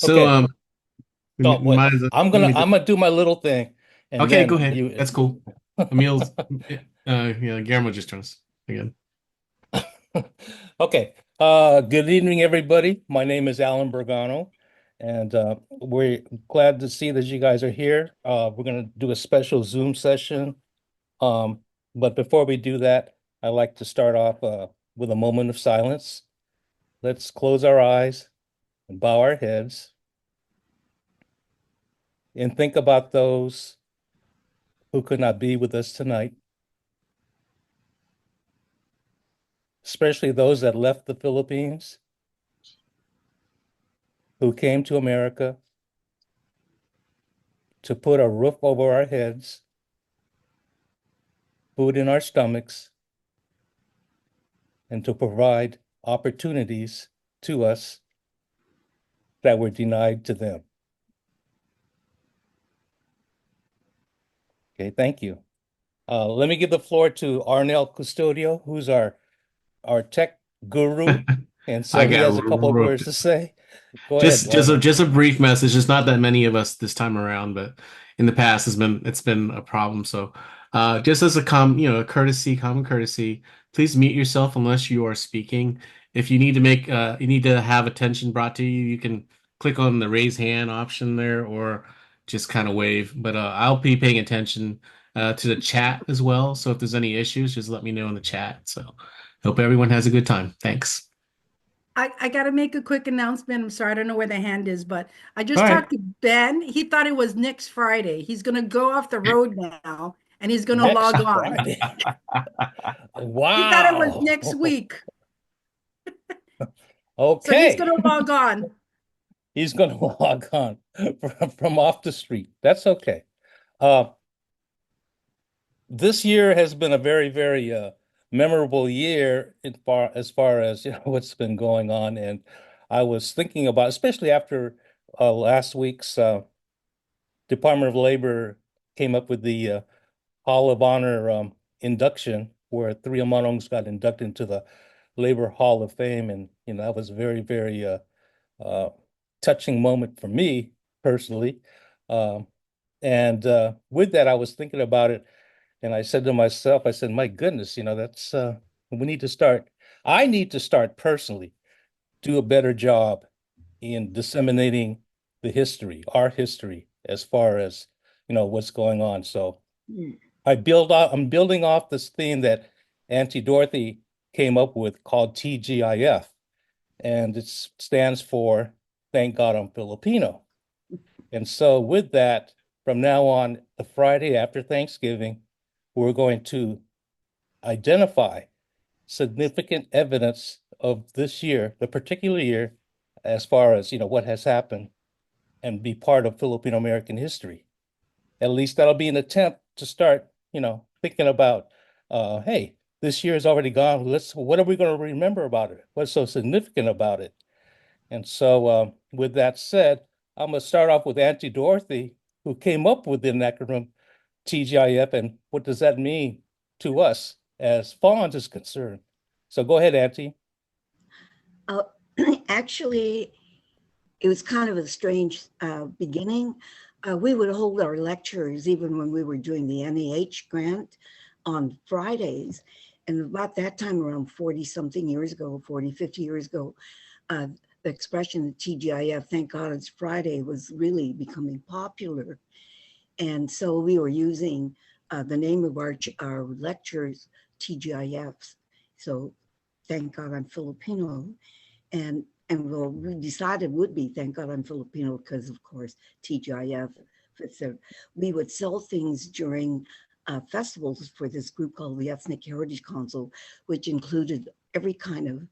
So, Okay. Oh, what? might as well, I'm let gonna me I'm gonna do my little thing, and okay, go then ahead. you. That's cool. Emil's, yeah, Guillermo just joined us again. Okay. Good evening, everybody. My name is Alan Bergano, and we're glad to see that you guys are here. We're gonna do a special Zoom session. Um, but before we do that, I'd like to start off with a moment of silence. Let's close our eyes and bow our heads and think about those who could not be with us tonight, especially those that left the Philippines, who came to America to put a roof over our heads, food in our stomachs, and to provide opportunities to us that were denied to them. Okay, thank you. Let me give the floor to Arnel Custodio, who's our tech guru, and I so he got has a couple of roped. words to say. Go ahead, Just Arnel. just a brief message. It's not that many of us this time around, but in the past it's been a problem. So, just as a common courtesy, please mute yourself unless you are speaking. If you need to have attention brought to you, you can click on the raise hand option there, or just kind of wave. But I'll be paying attention to the chat as well. So if there's any issues, just let me know in the chat. So, hope everyone has a good time. Thanks. I got to make a quick announcement. I'm sorry, I don't know where the hand is, but I All just right. talked to Ben. He thought it was next Friday. He's going to go off the road now and he's going to Next log on. Friday. He thought it was Wow. next week. So he's going Okay. to log on. He's going to log on from off the street. That's okay. Uh, this year has been a very, very memorable year as far as what's been going on, and I was thinking about, especially after last week's Department of Labor came up with the Hall of Honor induction, where three Amanongs got inducted into the Labor Hall of Fame, and that was very, very uh, touching moment for me personally. Um, and with that, I was thinking about it, and I said to myself, I said, "My goodness, that's we need to start. I need to start personally, do a better job in disseminating the history, our history, as far as what's going on." So I'm building off this theme that Auntie Dorothy came up with called TGIF, and it stands for Thank God I'm Filipino. And so with that, from now on, the Friday after Thanksgiving, we're going to identify significant evidence of this year, the particular year, as far as what has happened, and be part of Filipino American history. At least that'll be an attempt to start, thinking about, hey, this year is already gone. What are we going to remember about it? What's so significant about it? And so, with that said, I'm going to start off with Auntie Dorothy, who came up with the acronym TGIF, and what does that mean to us as FANHS is concerned? So go ahead, Auntie. Uh, Actually, it was kind of a strange beginning. We would hold our lectures even when we were doing the NEH grant on Fridays. And about that time, around 40 something years ago, 40, 50 years ago, the expression TGIF, thank God it's Friday, was really becoming popular. And so we were using the name of our lectures, TGIFs. So thank God I'm Filipino. And well, we decided would be thank God I'm Filipino because of course TGIF. So we would sell things during festivals for this group called the Ethnic Heritage Council, which included every kind of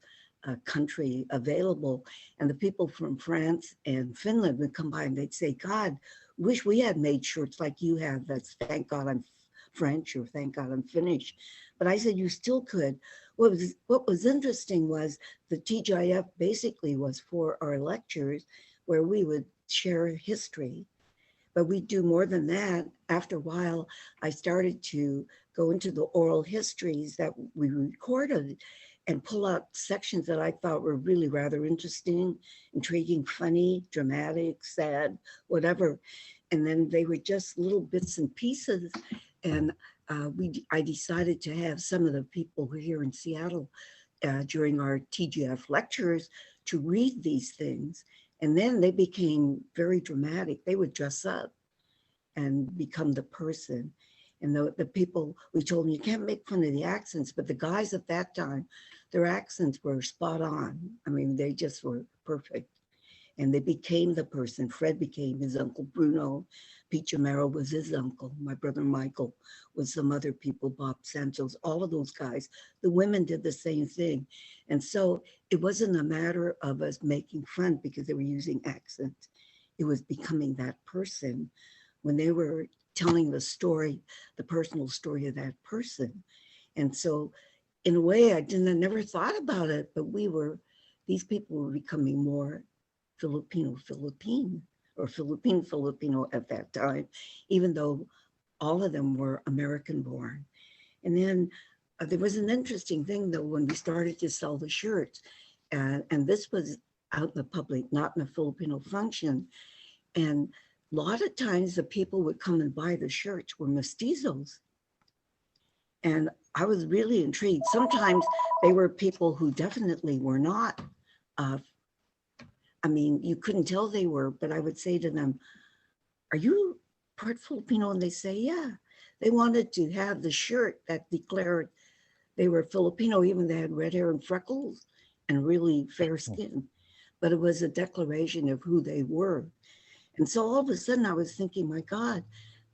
country available. And the people from France and Finland would come by and they'd say, God, wish we had made shirts like you have. That's thank God I'm French or thank God I'm Finnish. But I said, you still could. What was interesting was the TGIF basically was for our lectures where we would share history, but we do more than that. After a while, I started to go into the oral histories that we recorded. and pull out sections that I thought were really rather interesting, intriguing, funny, dramatic, sad, whatever. And then they were just little bits and pieces. And I decided to have some of the people who are here in Seattle during our TGIF lectures to read these things. And then they became very dramatic. They would dress up and become the person. And the people, we told them, you can't make fun of the accents, but the guys at that time, their accents were spot on. I mean, they just were perfect. And they became the person. Fred became his uncle Bruno. Pete Jamero was his uncle. My brother Michael was some other people, Bob Santos, all of those guys. The women did the same thing. And so it wasn't a matter of us making fun because they were using accents. It was becoming that person when they were telling the story, the personal story of that person. And so in a way, I never thought about it, but these people were becoming more Filipino or Filipino at that time, even though all of them were American born. And then there was an interesting thing though, when we started to sell the shirts, and this was out in the public, not in a Filipino function. And a lot of times the people would come and buy the shirts were mestizos. And I was really intrigued. Sometimes they were people who definitely were not I mean, you couldn't tell they were, but I would say to them, are you part Filipino? And they say, yeah. They wanted to have the shirt that declared they were Filipino, even they had red hair and freckles and really fair skin. But it was a declaration of who they were. And so all of a sudden I was thinking, my God,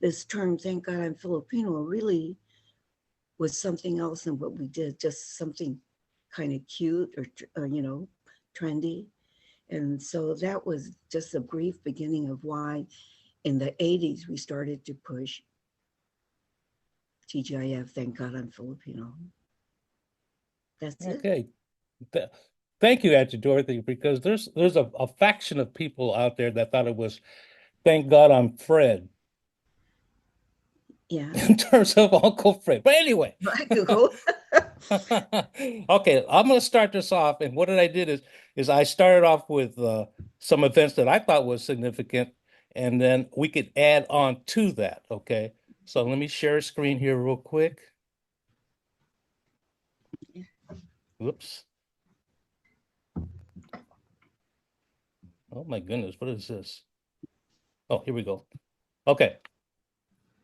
this term, thank God I'm Filipino, really was something else than what we did, just something kind of cute or trendy. And so that was just a brief beginning of why in the 80s we started to push TGIF, thank God I'm Filipino. That's it. Okay. Thank you, Auntie Dorothy, because there's a faction of people out there that thought it was thank God I'm Fred Yeah. in terms of Uncle Fred. But anyway. Okay, I'm going to start this off. And what I did is I started off with some events that I thought was significant, and then we could add on to that. Okay, so let me share a screen here real quick. Whoops. Oh my goodness, what is this? Oh, here we go. Okay,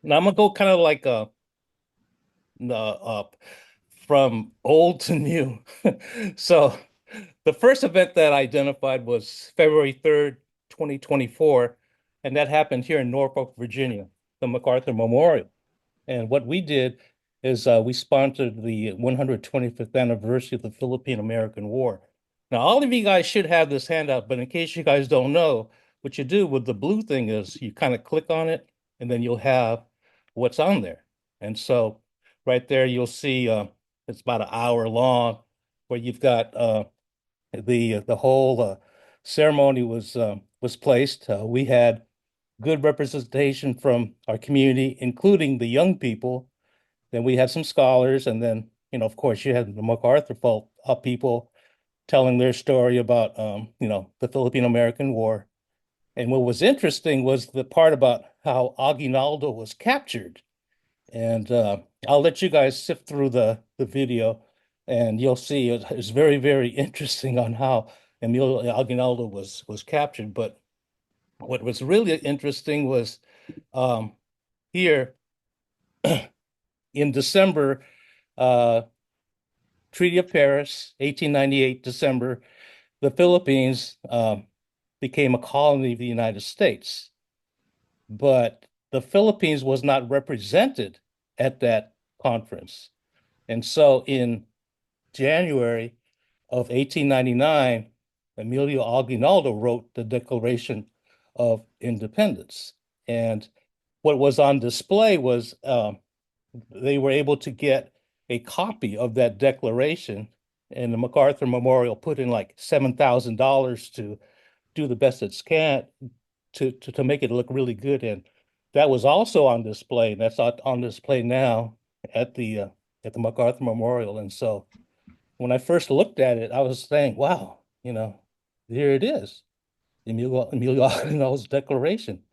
now I'm gonna go kind of like from old to new. So the first event that I identified was February 3rd, 2024, and that happened here in Norfolk, Virginia, the MacArthur Memorial. And what we did is we sponsored the 125th anniversary of the Filipino American War. Now, all of you guys should have this handout, but in case you guys don't know, what you do with the blue thing is you kind of click on it, and then you'll have what's on there. And so right there, you'll see it's about an hour long, where you've got the whole ceremony was placed. We had good representation from our community, including the young people. Then we had some scholars, and then of course, you had the MacArthur people telling their story about the Filipino American War. And what was interesting was the part about how Aguinaldo was captured. And I'll let you guys sift through the video, and you'll see it's very, very interesting on how Emilio Aguinaldo was captured. But what was really interesting was here in December, Treaty of Paris, 1898, December, the Philippines became a colony of the United States. But the Philippines was not represented at that conference. And so in January of 1899, Emilio Aguinaldo wrote the Declaration of Independence. And what was on display was they were able to get a copy of that declaration, and the MacArthur Memorial put in like $7,000 to do the best it can to make it look really good. And that was also on display. That's on display now at the MacArthur Memorial. And so when I first looked at it, I was saying, wow, here it is, Emilio Aguinaldo's Declaration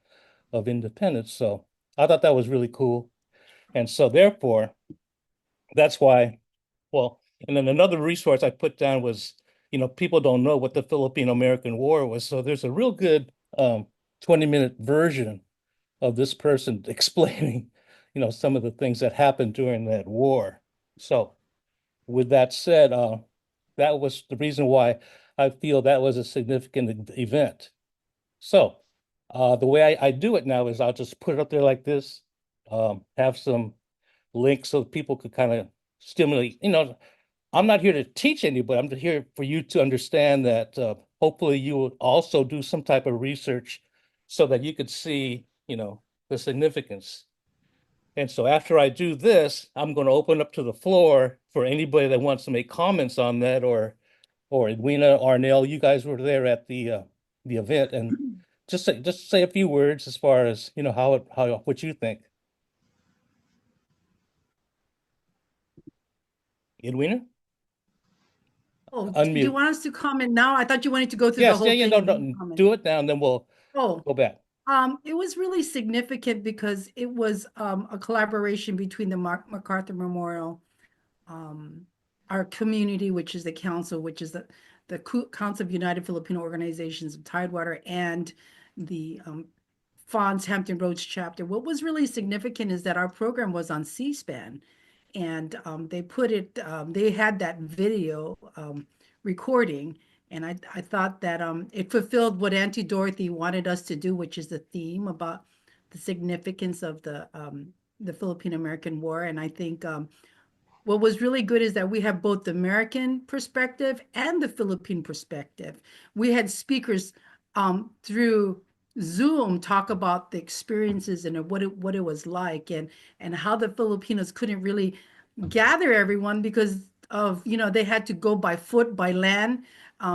of Independence. So I thought that was really cool. And so therefore, that's why, well, and then another resource I put down was, people don't know what the Filipino American War was. So there's a real good 20-minute version of this person explaining, some of the things that happened during that war. So with that said, that was the reason why I feel that was a significant event. So the way I do it now is I'll just put it up there like this, have some links so people could kind of stimulate. I'm not here to teach anybody. I'm here for you to understand that hopefully you will also do some type of research so that you could see, the significance. And so after I do this, I'm going to open up to the floor for anybody that wants to make comments on that, or Edwina, Arnell, you guys were there at the event, and just say a few words as far as how what you think. Edwina, Oh, do you unmute. want us to comment now? I thought you wanted to go through the Yes, yeah, whole yeah, thing no, and then no, comment. do it now, and then we'll Oh, go back. it was really significant because it was a collaboration between the MacArthur Memorial, um, our community, which is the council, which is the Council of United Filipino Organizations of Tidewater, and the FANHS Hampton Roads chapter. What was really significant is that our program was on C-SPAN, and they put it, they had that video recording, and I thought that it fulfilled what Auntie Dorothy wanted us to do, which is the theme about the significance of the Filipino American War. And I think what was really good is that we have both the American perspective and the Philippine perspective. We had speakers through Zoom talk about the experiences and what it was like, and how the Filipinos couldn't really gather everyone because of, they had to go by foot, by land,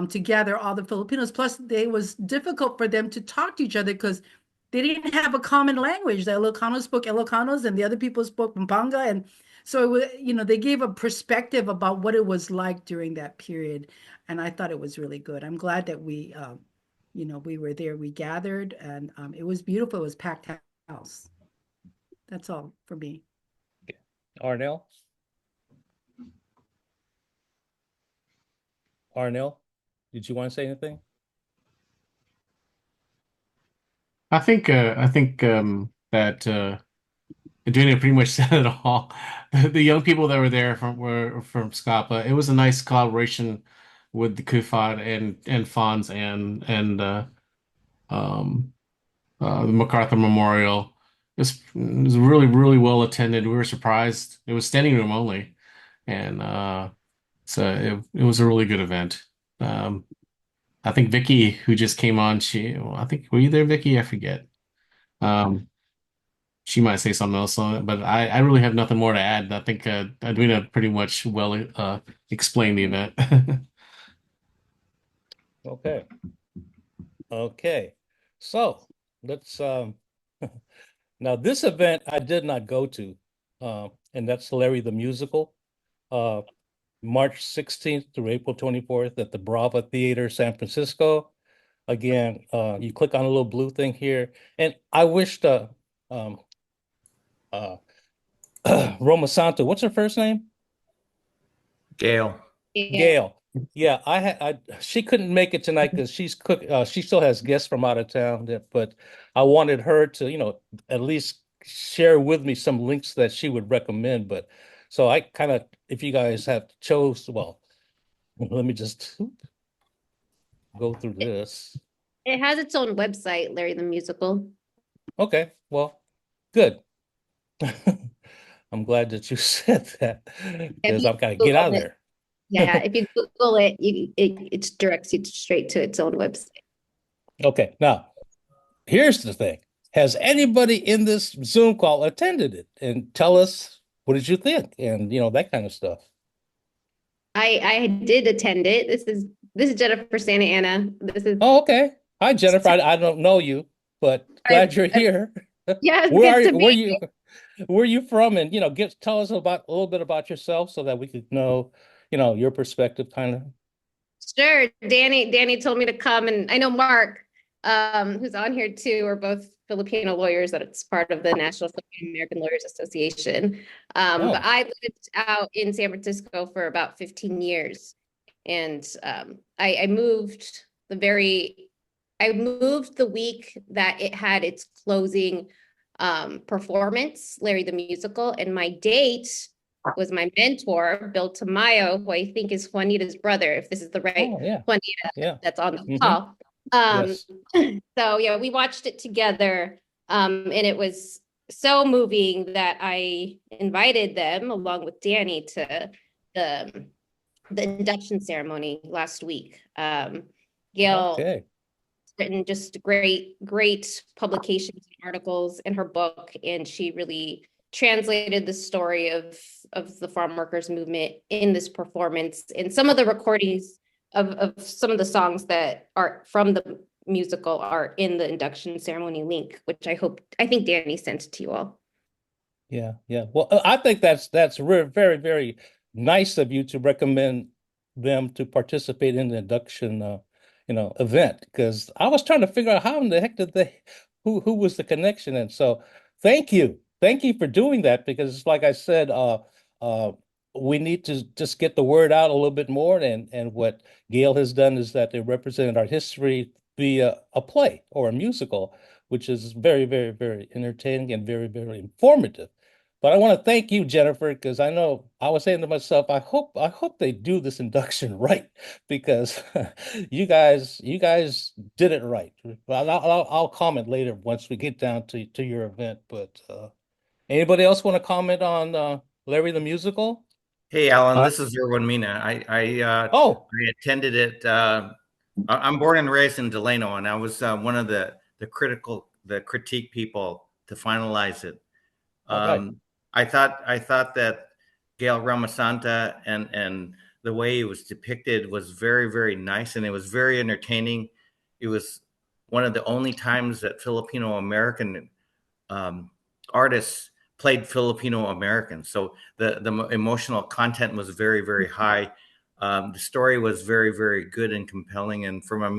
to gather all the Filipinos. Plus, it was difficult for them to talk to each other because they didn't have a common language. The Ilocanos spoke Ilocanos and the other people spoke Pampanga. And so it was, they gave a perspective about what it was like during that period. And I thought it was really good. I'm glad that we were there, we gathered, and it was beautiful. It was packed house. That's all for me. Arnell? Arnell, did you want to say anything? I think that Adriana pretty much said it all. The young people that were there were from Scapa. It was a nice collaboration with the Kufad and Fonz and the MacArthur Memorial. It was really, really well attended. We were surprised. It was standing room only, and so it was a really good event. Um, I think Vicky, who just came on, well, I think, were you there, Vicky? I forget. Um, she might say something else on it, but I really have nothing more to add. I think Edwina pretty much well explained the event. Okay. Okay. So let's now this event I did not go to, and that's Larry the Musical, uh, March 16th through April 24th at the Brava Theater, San Francisco. Again, you click on a little blue thing here, and I wish the uh Roma Santo, what's her first name? Gail. Gail. Yeah, she couldn't make it tonight because she still has guests from out of town, but I wanted her to, at least share with me some links that she would recommend. But so I kind of, if you guys have chose, well, let me just go through this. It has its own website, Larry the Musical. Okay, well, good. I'm glad that you said that because I've got to get out of there. Yeah, if you Google it, it directs you straight to its own website. Okay, now here's the thing. Has anybody in this Zoom call attended it? And tell us, what did you think? And that kind of stuff. I did attend it. This is Jennifer Santa Anna. This is Oh, okay. Hi, Jennifer. I don't know you, but glad you're here. yeah, Where good to where be you where you from? And tell us a little bit about yourself so that we could know, your perspective kind of. Sure. Danny told me to come, and I know Mark, who's on here too, are both Filipino lawyers that it's part of the National Filipino American Lawyers Association. But I lived out in San Francisco for about 15 years. And I moved the week that it had its closing performance, Larry the Musical, and my date was my mentor, Bill Tamayo, who I think is Juanita's brother, if this is the right Juanita that's on the call. Yes. So yeah, we watched it together, and it was so moving that I invited them along with Danny to the induction ceremony last week. Gail written just great publications and articles in her book, and she really translated the story of the farm workers movement in this performance. And some of the recordings of some of the songs that are from the musical are in the induction ceremony link, which I think Danny sent to you all. Yeah. Well, I think that's very, very nice of you to recommend them to participate in the induction event, because I was trying to figure out how in the heck did who was the connection. And so thank you for doing that, because like I said, we need to just get the word out a little bit more, and what Gail has done is that they represented our history via a play or a musical, which is very, very, very entertaining and very, very informative. But I want to thank you, Jennifer, because I know I was saying to myself, I hope they do this induction right, because you guys did it right. I'll comment later once we get down to your event. But anybody else want to comment on Larry the Musical? Hey, Alan, this is Erwin Mina. I attended it. I'm born and raised in Delano, and I was one of the critique people to finalize it. I thought that Gail Ramasanta and the way it was depicted was very, very nice, and it was very entertaining. It was one of the only times that Filipino American artists played Filipino American. So the emotional content was very, very high. The story was very, very good and compelling, and from a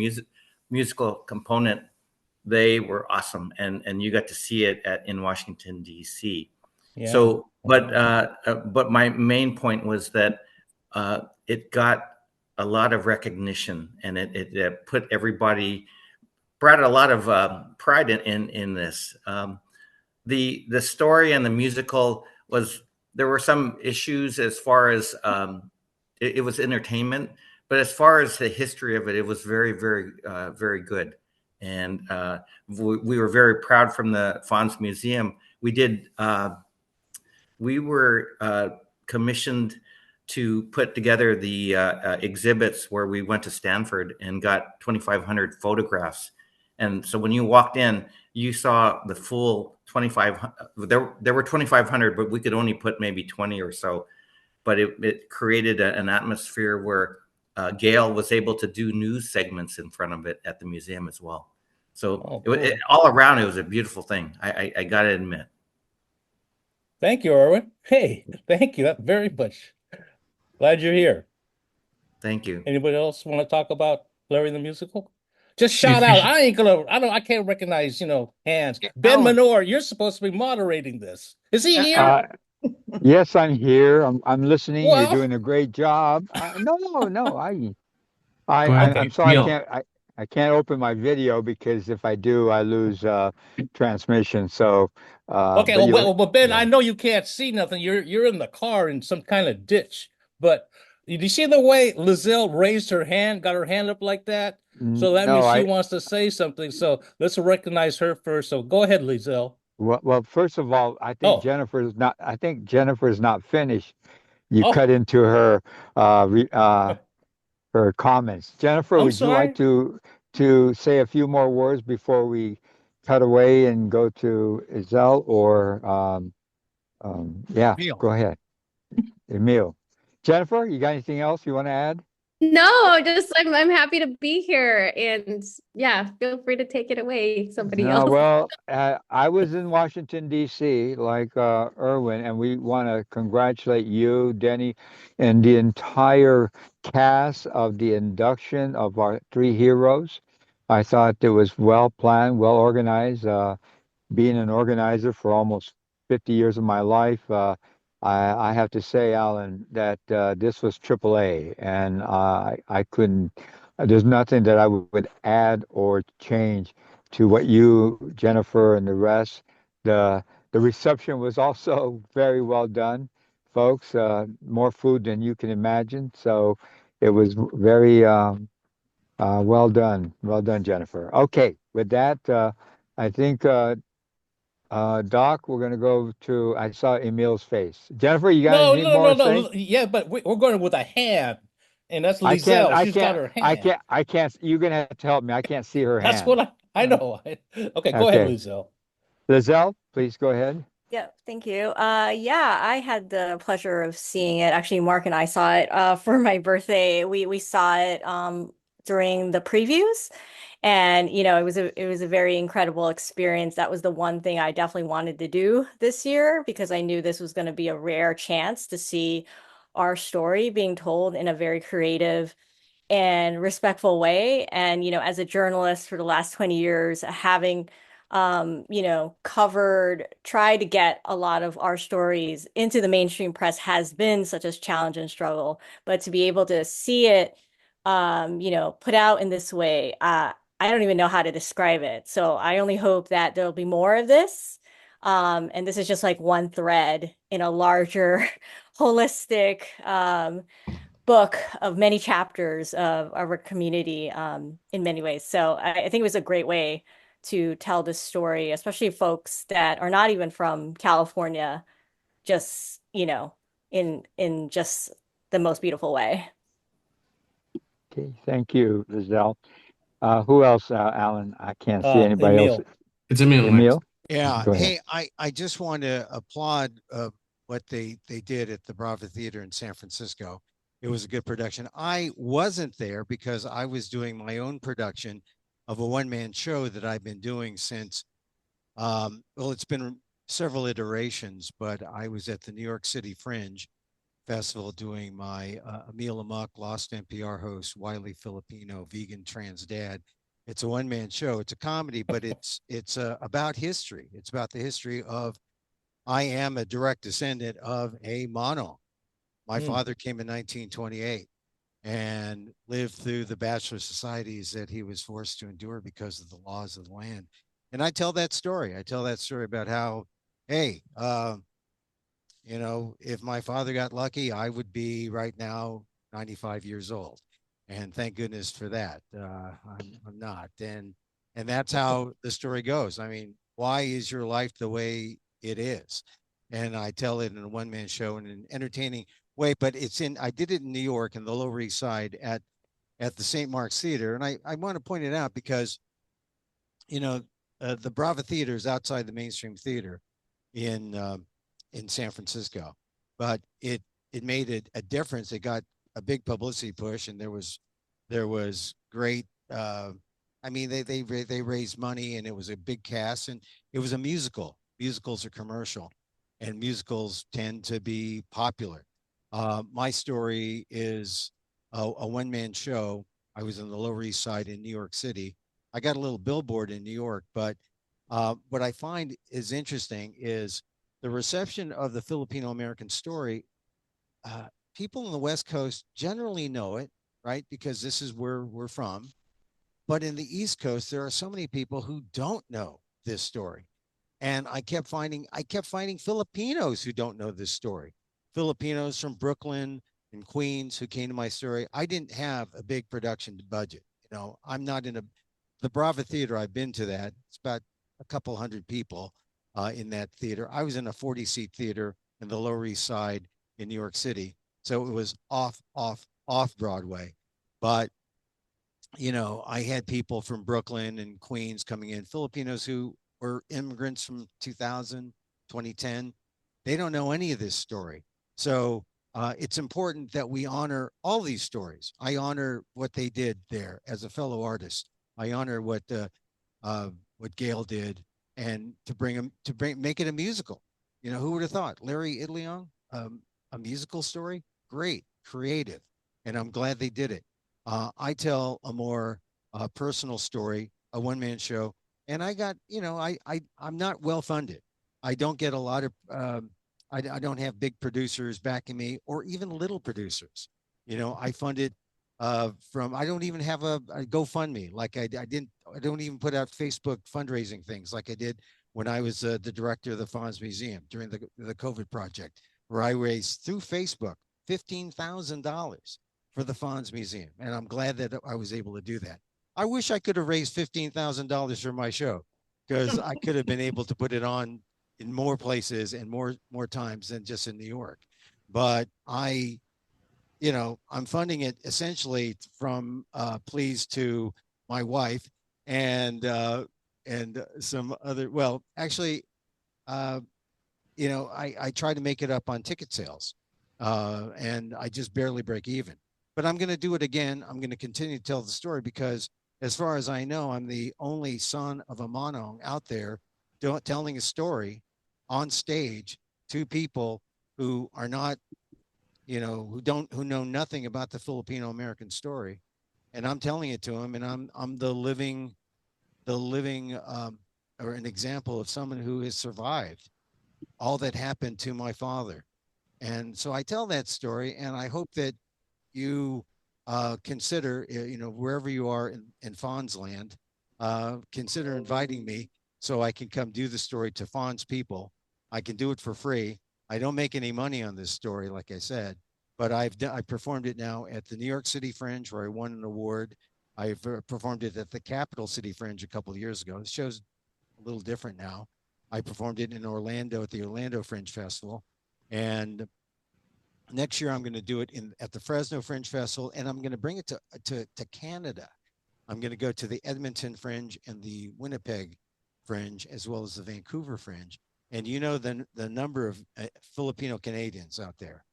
musical component, they were awesome. And you got to see it in Washington, D.C. Yeah. So, but my main point was that it got a lot of recognition, and it brought a lot of pride in this. The story and the musical there were some issues as far as it was entertainment, but as far as the history of it, it was very, very, very good. And we were very proud from the FANHS Museum. We were commissioned to put together the exhibits where we went to Stanford and got 2,500 photographs. And so when you walked in, you saw the full 2,500. There were 2,500, but we could only put maybe 20 or so. But it created an atmosphere where Gail was able to do news segments in front of it at the museum as well. So all around, it was a beautiful thing. I got to admit. Thank you, Erwin. Hey, thank you very much. Glad you're here. Thank you. Anybody else want to talk about Larry the Musical? Just shout out. I can't recognize, hands. Ben Manor, you're supposed to be moderating this. Is he here? Yes, I'm here. I'm listening. You're doing a great job. No. I'm sorry. I can't open my video, because if I do, I lose transmission. So okay. Well, Ben, I know you can't see nothing. You're in the car in some kind of ditch. But did you see the way Lizelle raised her hand, got her hand up like that? So that means she wants to say something. So let's recognize her first. So go ahead, Lizelle. Well, first of all, I think Jennifer's not finished. You cut into her her comments. Jennifer, would you like to say a few more words before we cut away and go to Isel, or Emil. Go ahead. Emil. Jennifer, you got anything else you want to add? No, just I'm happy to be here, and yeah, feel free to take it away, somebody No, else. well, I was in Washington, D.C., like Irwin, and we want to congratulate you, Denny, and the entire cast of the induction of our three heroes. I thought it was well planned, well organized. Being an organizer for almost 50 years of my life, I have to say, Alan, that this was AAA, and I couldn't, there's nothing that I would add or change to what you, Jennifer, and the rest. The the reception was also very well done, folks. More food than you can imagine. So it was very well done. Well done, Jennifer. Okay, with that, I think Doc, we're gonna go to. I saw Emil's face. Jennifer, you got No, anything no, more no, to say? no. Yeah, but we're going with a hand, and that's I can't. Lizelle. I She's got can't. her I hand. can't. I can't. You're gonna have to help me. I can't see her That's hand. what I know. Okay, go ahead, Okay, Lizelle. Lizelle, please go ahead. Yeah, thank you. Yeah, I had the pleasure of seeing it. Actually, Mark and I saw it for my birthday. We saw it during the previews, and it was a very incredible experience. That was the one thing I definitely wanted to do this year because I knew this was going to be a rare chance to see our story being told in a very creative and respectful way. And, as a journalist for the last 20 years, having, tried to get a lot of our stories into the mainstream press has been such a challenge and struggle. But to be able to see it, put out in this way, I don't even know how to describe it. So I only hope that there'll be more of this. And this is just like one thread in a larger, holistic, book of many chapters of our community in many ways. So I think it was a great way to tell this story, especially folks that are not even from California, just, in just the most beautiful way. Okay, thank you, Lizelle. Who else, Alan? I can't see anybody else. Emil. It's Emil next. Emil? Yeah. Go ahead. Hey, I just want to applaud what they did at the Brava Theater in San Francisco. It was a good production. I wasn't there because I was doing my own production of a one-man show that I've been doing since, well, it's been several iterations, but I was at the New York City Fringe Festival doing my Emil Amok, Lost NPR host, Wiley Filipino, vegan trans dad. It's a one-man show. It's a comedy, but it's about history. It's about the history of. I am a direct descendant of a mono. My father came in 1928 and lived through the bachelor societies that he was forced to endure because of the laws of the land. And I tell that story. I tell that story about how, hey, if my father got lucky, I would be right now 95 years old, and thank goodness for that. I'm not, and that's how the story goes. I mean, why is your life the way it is? And I tell it in a one-man show in an entertaining way. But I did it in New York in the Lower East Side at the St. Mark's Theater, and I want to point it out because the Brava Theater is outside the mainstream theater in San Francisco, but it made a difference. It got a big publicity push, and there was great. I mean, they raised money, and it was a big cast, and it was a musical. Musicals are commercial, and musicals tend to be popular. My story is a one-man show. I was on the Lower East Side in New York City. I got a little billboard in New York, but what I find is interesting is the reception of the Filipino American story. People on the West Coast generally know it, right? Because this is where we're from. But in the East Coast, there are so many people who don't know this story. And I kept finding Filipinos who don't know this story. Filipinos from Brooklyn and Queens who came to my story. I didn't have a big production budget. I'm not in the Brava Theater. I've been to that. It's about a couple hundred people in that theater. I was in a 40-seat theater in the Lower East Side in New York City. So it was off Broadway. But, I had people from Brooklyn and Queens coming in, Filipinos who were immigrants from 2000, 2010. They don't know any of this story. So it's important that we honor all these stories. I honor what they did there as a fellow artist. I honor what Gail did, and make it a musical. You know, who would have thought? Larry Idleong, a musical story, great, creative, and I'm glad they did it. I tell a more personal story, a one-man show, and I got, you know, I'm not well funded. I don't get a lot of I don't have big producers backing me, or even little producers. You know, I fund it from, I don't even have a GoFundMe. Like I don't even put out Facebook fundraising things like I did when I was the director of the FANHS Museum during the COVID project, where I raised through Facebook $15,000 for the FANHS Museum. And I'm glad that I was able to do that. I wish I could have raised $15,000 for my show, because I could have been able to put it on in more places and more times than just in New York. But I'm funding it essentially from pleas to my wife and some other, well, actually, I try to make it up on ticket sales, and I just barely break even. But I'm going to do it again. I'm going to continue to tell the story, because as far as I know, I'm the only son of a Manong out there telling a story on stage to people who are not, who know nothing about the Filipino American story. And I'm telling it to them, and I'm the living or an example of someone who has survived all that happened to my father. And so I tell that story, and I hope that you consider, wherever you are in FANHS land, consider inviting me so I can come do the story to FANHS people. I can do it for free. I don't make any money on this story, like I said, but I performed it now at the New York City Fringe, where I won an award. I've performed it at the Capital City Fringe a couple of years ago. The show's a little different now. I performed it in Orlando at the Orlando Fringe Festival, and next year I'm going to do it at the Fresno Fringe Festival, and I'm going to bring it to Canada. I'm going to go to the Edmonton Fringe and the Winnipeg Fringe, as well as the Vancouver Fringe. And the number of Filipino Canadians out there,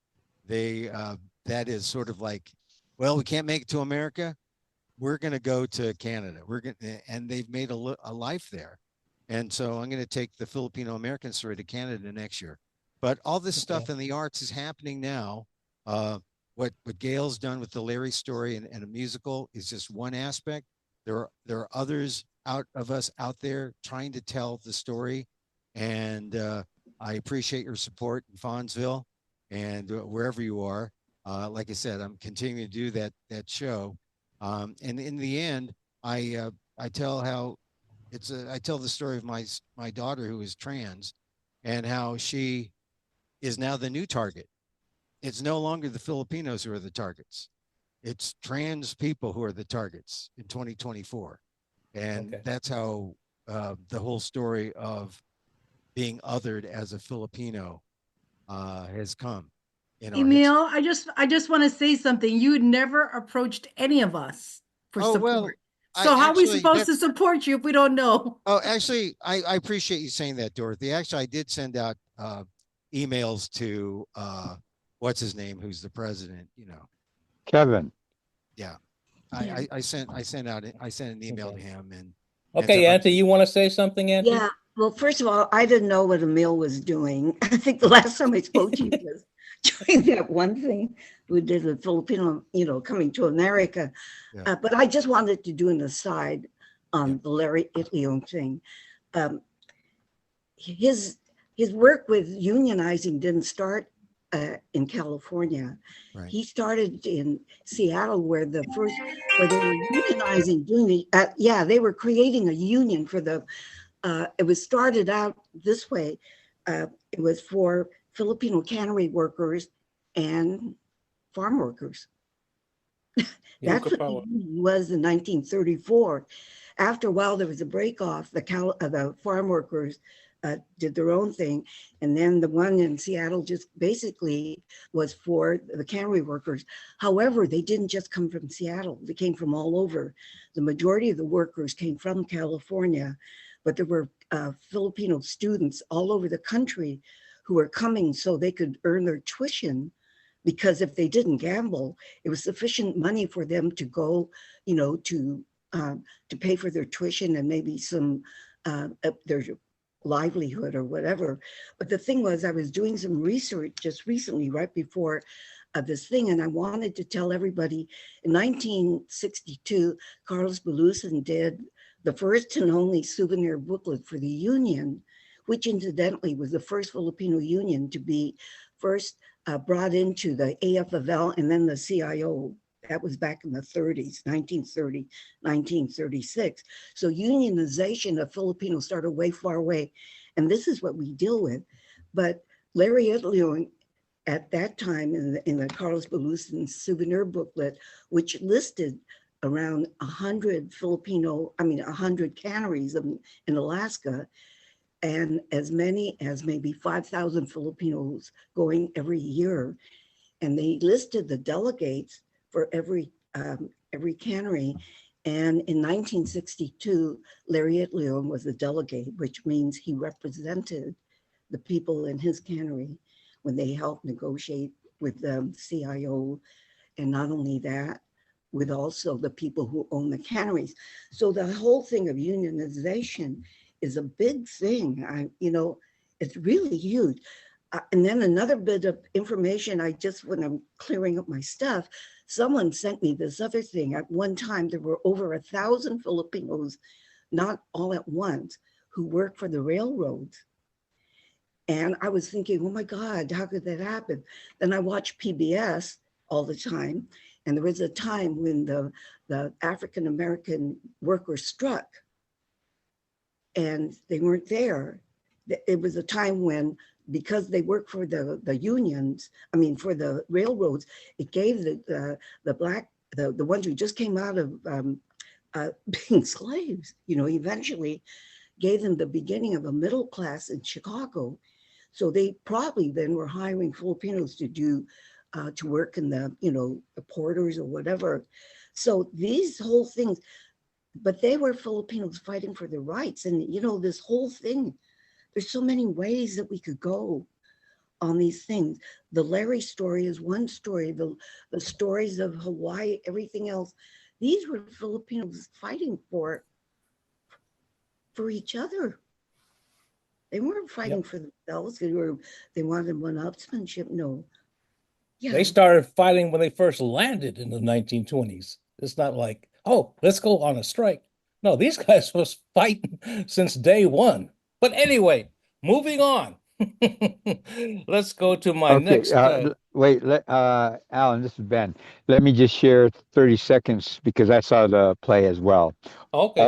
that is sort of like, well, we can't make it to America, we're going to go to Canada. And they've made a life there. And so I'm going to take the Filipino American story to Canada next year. But all this stuff in the arts is happening now. What Gail's done with the Larry story and a musical is just one aspect. There are others of us out there trying to tell the story. And I appreciate your support in Fonzville and wherever you are. Like I said, I'm continuing to do that show. And in the end, I tell the story of my daughter, who is trans, and how she is now the new target. It's no longer the Filipinos who are the targets. It's trans people who are the targets in 2024. And that's how the whole story of being othered as a Filipino has come. Emil, I just want to say something. You never approached any of us for support. Well, so how are we supposed to support you if we don't know? Oh, actually, I appreciate you saying that, Dorothy. Actually, I did send out emails to what's his name, who's the president, Kevin. Yeah. I sent an email to him and Auntie, you want to say something, Auntie? Yeah. Well, first of all, I didn't know what Emil was doing. I think the last time I spoke to you was during that one thing we did with Filipino, coming to America. Yeah. But I just wanted to do an aside on the Larry Idleong thing. His work with unionizing didn't start in California. Right. He started in Seattle, where they were unionizing, they were creating a union for it was started out this way. It was for Filipino cannery workers and farm workers. That's what the union was in 1934. After a while, there was a break off. The farm workers did their own thing. And then the one in Seattle just basically was for the cannery workers. However, they didn't just come from Seattle. They came from all over. The majority of the workers came from California, but there were Filipino students all over the country who were coming so they could earn their tuition because if they didn't gamble, it was sufficient money for them to go, to pay for their tuition and maybe some their livelihood or whatever. But the thing was, I was doing some research just recently, right before this thing, and I wanted to tell everybody in 1962, Carlos Balusan did the first and only souvenir booklet for the union, which incidentally was the first Filipino union to be first brought into the AFFL and then the CIO. That was back in the 30s, 1930, 1936. So unionization of Filipinos started way far away. And this is what we deal with. But Larry Edleon at that time in the Carlos Balusan souvenir booklet, which listed around 100 100 canneries in Alaska, and as many as maybe 5,000 Filipinos going every year. And they listed the delegates for every cannery. And in 1962, Larry Leon was the delegate, which means he represented the people in his cannery when they helped negotiate with the CIO. And not only that, with also the people who own the canneries. So the whole thing of unionization is a big thing. It's really huge. And then another bit of information, when I'm clearing up my stuff, someone sent me this other thing. At one time, there were over 1,000 Filipinos, not all at once, who worked for the railroads. And I was thinking, oh my God, how could that happen? Then I watched PBS all the time. And there was a time when the African American workers struck and they weren't there. It was a time when, because they worked for the unions, for the railroads, it gave the ones who just came out of being slaves, eventually gave them the beginning of a middle class in Chicago. So they probably then were hiring Filipinos to do to work in the porters or whatever. So these whole things, but they were Filipinos fighting for their rights. And this whole thing, there's so many ways that we could go on these things. The Larry story is one story, the stories of Hawaii, everything else. These were Filipinos fighting for each other. They weren't fighting for themselves. They wanted one-upsmanship. No. Yeah. They started fighting when they first landed in the 1920s. It's not like, oh, let's go on a strike. No, these guys was fighting since day one. But anyway, moving on. Let's go to my next. Wait, Alan, this is Ben. Let me just share 30 seconds because I saw the play as well. Okay.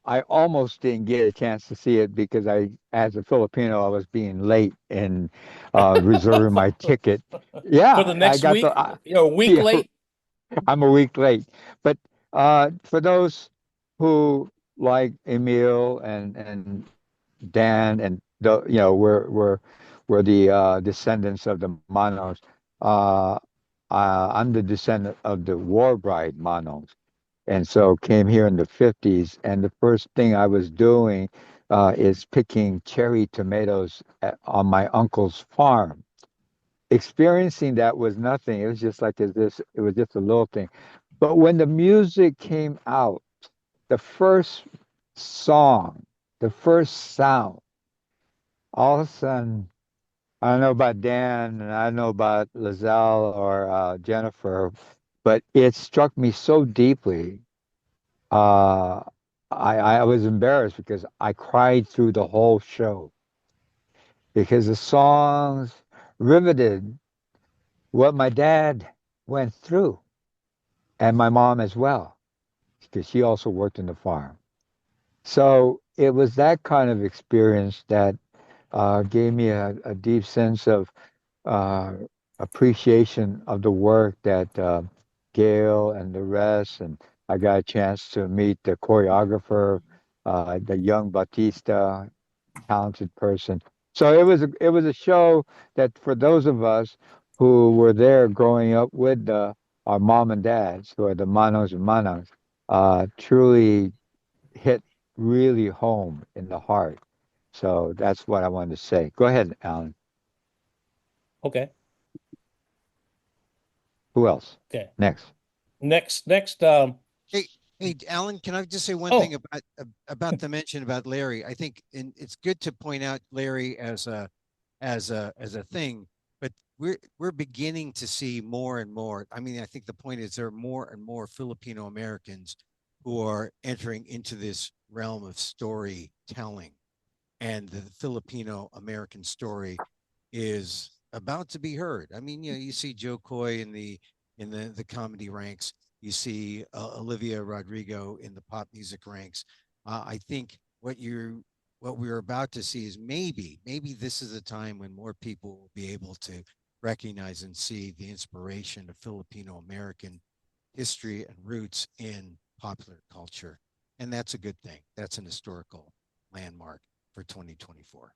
I almost didn't get a chance to see it because as a Filipino, I was being late in reserving my ticket. Yeah, for the next week. You're a week late. I'm a week late, but for those who like Emil and Dan and we're the descendants of the Manos. I'm the descendant of the war bride Manos. And so came here in the 50s. And the first thing I was doing is picking cherry tomatoes on my uncle's farm. Experiencing that was nothing. It was just like it was just a little thing. But when the music came out, the first song, the first sound, all of a sudden, I don't know about Dan and I don't know about Lizelle or Jennifer, but it struck me so deeply. I was embarrassed because I cried through the whole show because the songs riveted what my dad went through and my mom as well because she also worked in the farm. So it was that kind of experience that gave me a deep sense of uh, appreciation of the work that Gail and the rest, and I got a chance to meet the choreographer, the young Batista, talented person. So it was a show that for those of us who were there growing up with our mom and dads, who are the Manos and Manas, truly hit really home in the heart. So that's what I wanted to say. Go ahead, Alan. Okay. Who else? Okay. Next. Hey, Alan, can I just say one thing about the mention about Larry? I think it's good to point out Larry as a thing, but we're beginning to see more and more. I mean, I think the point is there are more and more Filipino Americans who are entering into this realm of storytelling, and the Filipino American story is about to be heard. I mean, you see Joe Coy in the comedy ranks. You see Olivia Rodrigo in the pop music ranks. I think what we're about to see is maybe this is a time when more people will be able to recognize and see the inspiration of Filipino American history and roots in popular culture. And that's a good thing. That's an historical landmark for 2024.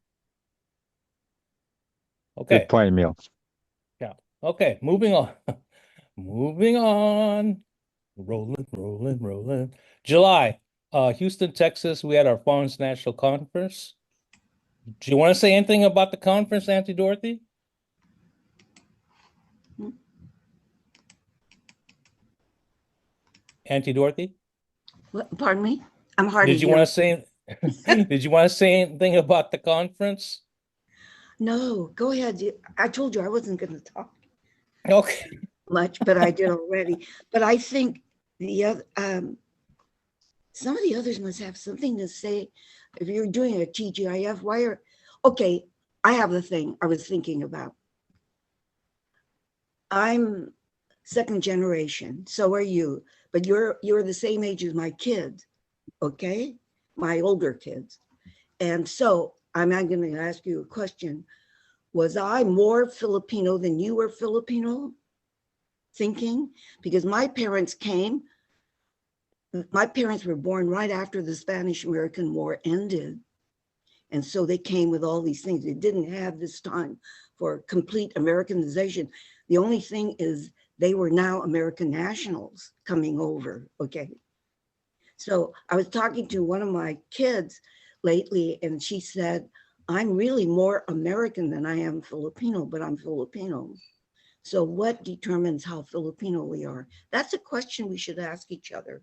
Okay. Good point, Emil. Yeah. Okay. Moving on. Moving on. Rolling. July, Houston, Texas. We had our FANHS National Conference. Do you want to say anything about the conference, Auntie Dorothy? Auntie Dorothy? What, pardon me? I'm hard Did you want to say? Did you want to say anything about the conference? No, go ahead. I told you I wasn't going to talk. Okay. Much, but I did already. But I think the other, some of the others must have something to say. If you're doing a TGIF, okay, I have the thing I was thinking about. I'm second generation, so are you, but you're the same age as my kids, okay? My older kids. And so I'm not going to ask you a question. Was I more Filipino than you were Filipino? Thinking, because my parents were born right after the Spanish-American War ended. And so they came with all these things. They didn't have this time for complete Americanization. The only thing is they were now American nationals coming over, okay? So I was talking to one of my kids lately, and she said, I'm really more American than I am Filipino, but I'm Filipino. So what determines how Filipino we are? That's a question we should ask each other.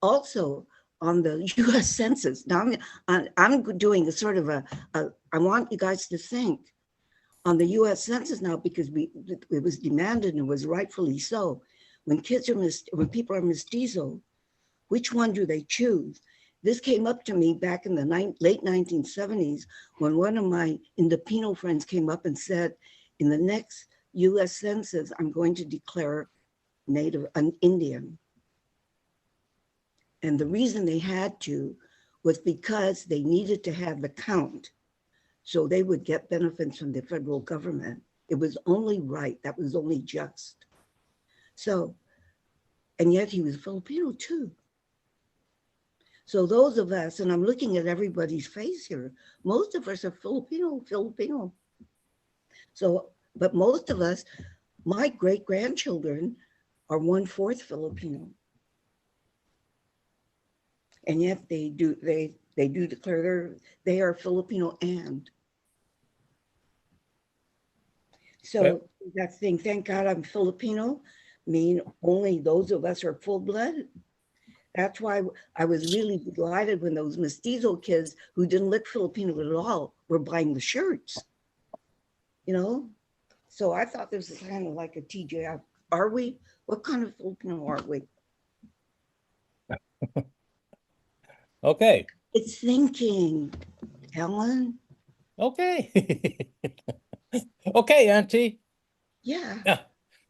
Also, on the US Census, now I'm doing a sort of I want you guys to think on the US Census now, because it was demanded and was rightfully so. When people are mestizo, which one do they choose? This came up to me back in the late 1970s when one of my Indopino friends came up and said, in the next US Census, I'm going to declare an Indian. And the reason they had to was because they needed to have the count so they would get benefits from the federal government. It was only right, that was only just. So, and yet he was Filipino too. So those of us, and I'm looking at everybody's face here, most of us are Filipino. So, but most of us, my great-grandchildren are 1/4 Filipino. And yet they do declare they are Filipino and. So that thing, thank God I'm Filipino, mean only those of us are full-blood. That's why I was really delighted when those mestizo kids who didn't look Filipino at all were buying the shirts. You know, so I thought this was kind of like a TGI. Are we? What kind of Filipino are we? Okay. It's thinking, Helen. Okay. Okay, Auntie. Yeah.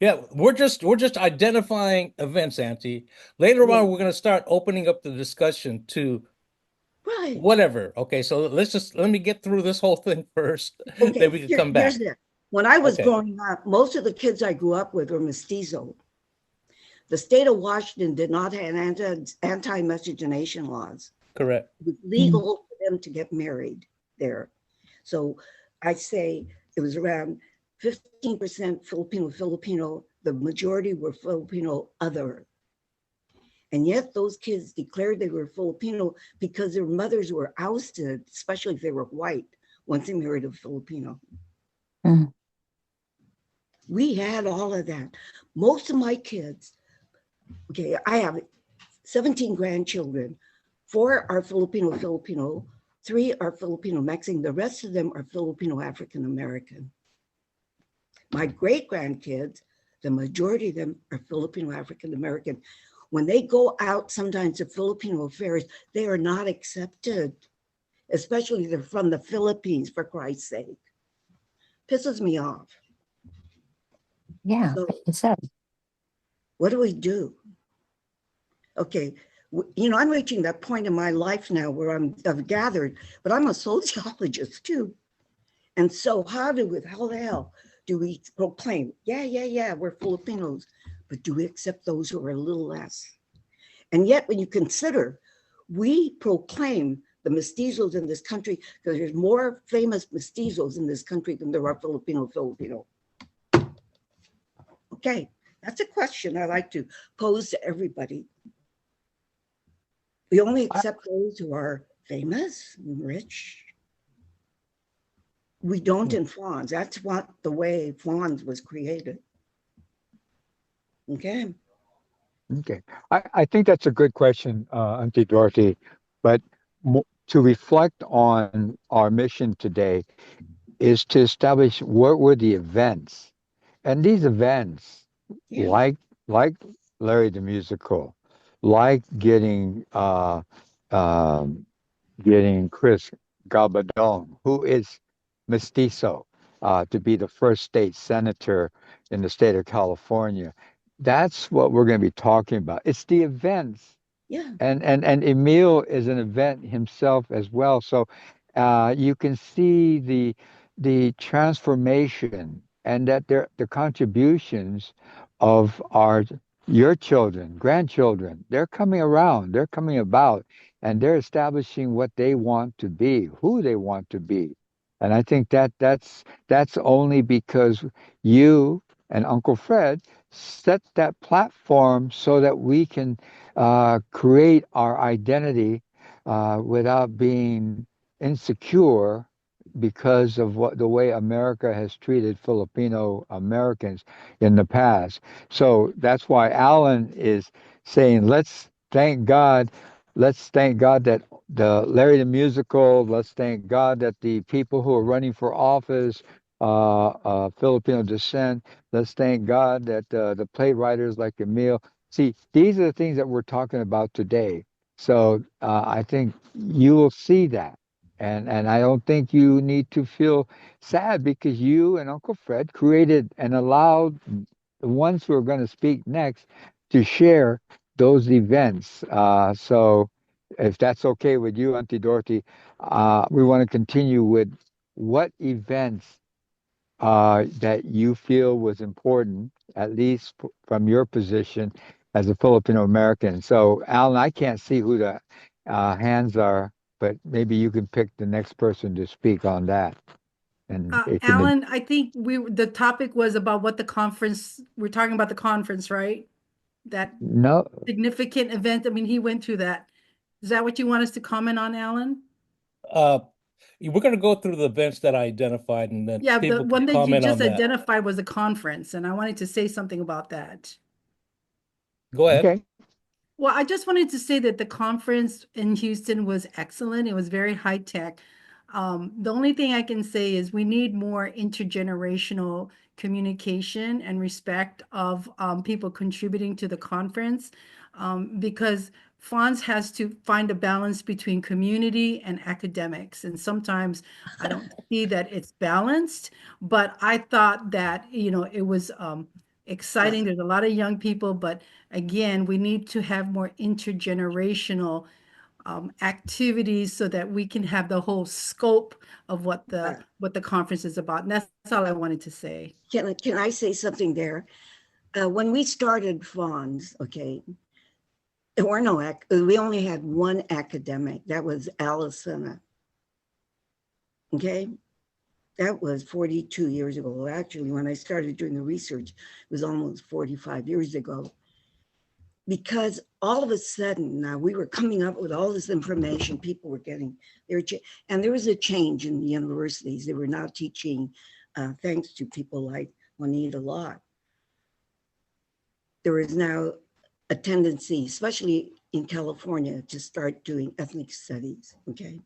Yeah. We're just identifying events, Auntie. Later on, we're going to start opening up the discussion to whatever. Okay, so let me get through this whole thing first. Okay, then we can come back. When I was growing up, most of the kids I grew up with were mestizo. The state of Washington did not have anti-miscegenation laws. Correct. It was legal for them to get married there. So I say it was around 15% Filipino. The majority were Filipino other. And yet those kids declared they were Filipino because their mothers were ousted, especially if they were white, once they married a Filipino. We had all of that. Most of my kids, okay, I have 17 grandchildren. 4 are Filipino, 3 are Filipino Mexican. The rest of them are Filipino African American. My great grandkids, the majority of them are Filipino African American. When they go out sometimes to Filipino affairs, they are not accepted, especially if they're from the Philippines, for Christ's sake. Pisses me off. Yeah, so, it's sad. What do we do? Okay, you know, I'm reaching that point in my life now where I've gathered, but I'm a sociologist too. And so how the hell do we proclaim, yeah, we're Filipinos, but do we accept those who are a little less? And yet when you consider, we proclaim the mestizos in this country, because there's more famous mestizos in this country than there are Filipino. Okay, that's a question I like to pose to everybody. We only accept those who are famous and rich. We don't in FANHS. That's what the way FANHS was created. Okay. Okay. I think that's a good question, Auntie Dorothy. But to reflect on our mission today is to establish what were the events. And these events, like Larry the Musical, like getting Chris Galbadon, who is mestizo, to be the first state senator in the state of California. That's what we're going to be talking about. It's the events. Yeah. And Emil is an event himself as well. So you can see the transformation and that the contributions of your children, grandchildren, they're coming around, they're coming about, and they're establishing what they want to be, who they want to be. And I think that's only because you and Uncle Fred set that platform so that we can create our identity without being insecure because of the way America has treated Filipino Americans in the past. So that's why Alan is saying, let's thank God that the Larry the Musical, let's thank God that the people who are running for office, Filipino descent, let's thank God that the playwriters like Emil. See, these are the things that we're talking about today. So I think you will see that. And I don't think you need to feel sad because you and Uncle Fred created and allowed the ones who are going to speak next to share those events. So if that's okay with you, Auntie Dorothy, we want to continue with what events that you feel was important, at least from your position as a Filipino American. So, Alan, I can't see who the hands are, but maybe you can pick the next person to speak on that. And Alan, I think the topic was about what the conference, we're talking about the conference, right? That significant event. I mean, he went through that. Is that what you want us to comment on, Alan? We're going to go through the events that I identified, and then the one that you just identified was a conference, and I wanted to say something about that. Go ahead. Okay. Well, I just wanted to say that the conference in Houston was excellent. It was very high tech. The only thing I can say is we need more intergenerational communication and respect of people contributing to the conference, because FANHS has to find a balance between community and academics. And sometimes I don't see that it's balanced, but I thought that, it was exciting. There's a lot of young people, but again, we need to have more intergenerational activities so that we can have the whole scope of what the conference is about. And that's all I wanted to say. Can I say something there? When we started FANHS, okay, there were we only had one academic. That was Allison. Okay, that was 42 years ago. Actually, when I started doing the research, it was almost 45 years ago. Because all of a sudden, now we were coming up with all this information people were getting, and there was a change in the universities. They were now teaching, thanks to people like Juanita Lott. There is now a tendency, especially in California, to start doing ethnic studies, okay?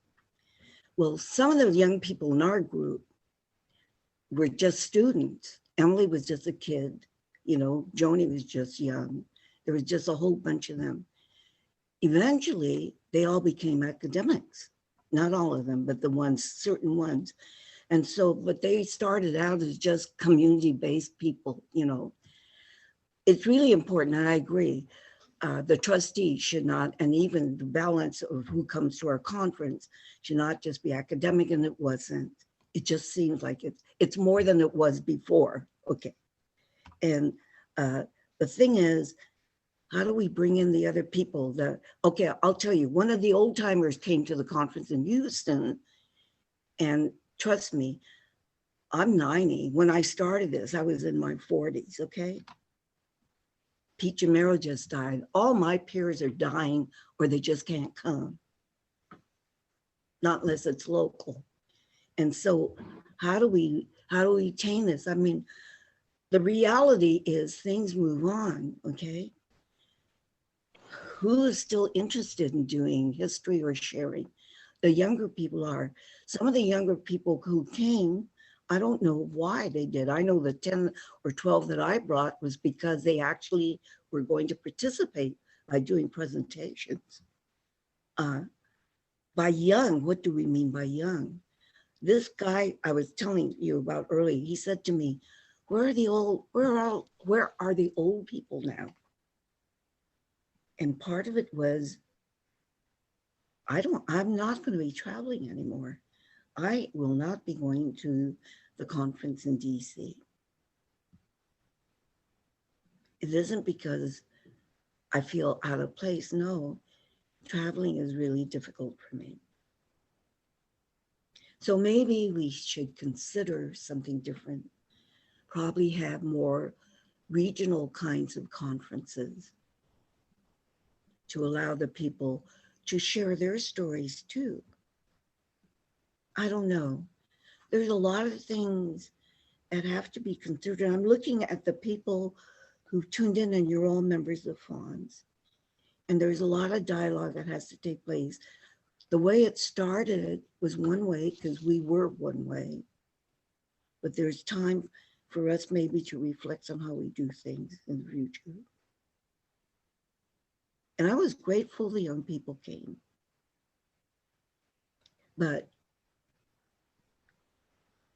Well, some of the young people in our group were just students. Emily was just a kid, you know, Joni was just young. There was just a whole bunch of them. Eventually, they all became academics. Not all of them, but the ones, certain ones. And so, but they started out as just community-based people, you know. It's really important, and I agree. The trustees should not, and even the balance of who comes to our conference should not just be academic, and it wasn't. It just seems like it's more than it was before. Okay. And the thing is, how do we bring in the other people? Okay, I'll tell you, one of the old timers came to the conference in Houston, and trust me, I'm 90. When I started this, I was in my 40s, okay? Pete Jamero just died. All my peers are dying or they just can't come. Not unless it's local. And so how do we change this? I mean, the reality is things move on, okay? Who is still interested in doing history or sharing? The younger people are. Some of the younger people who came, I don't know why they did. I know the 10 or 12 that I brought was because they actually were going to participate by doing presentations. By young, what do we mean by young? This guy I was telling you about earlier, he said to me, where are the old people now? And part of it was, I'm not going to be traveling anymore. I will not be going to the conference in DC. It isn't because I feel out of place. No, traveling is really difficult for me. So maybe we should consider something different, probably have more regional kinds of conferences to allow the people to share their stories too. I don't know. There's a lot of things that have to be considered. I'm looking at the people who tuned in, and you're all members of FANHS. And there's a lot of dialogue that has to take place. The way it started was one way because we were one way. But there's time for us maybe to reflect on how we do things in the future. And I was grateful the young people came. But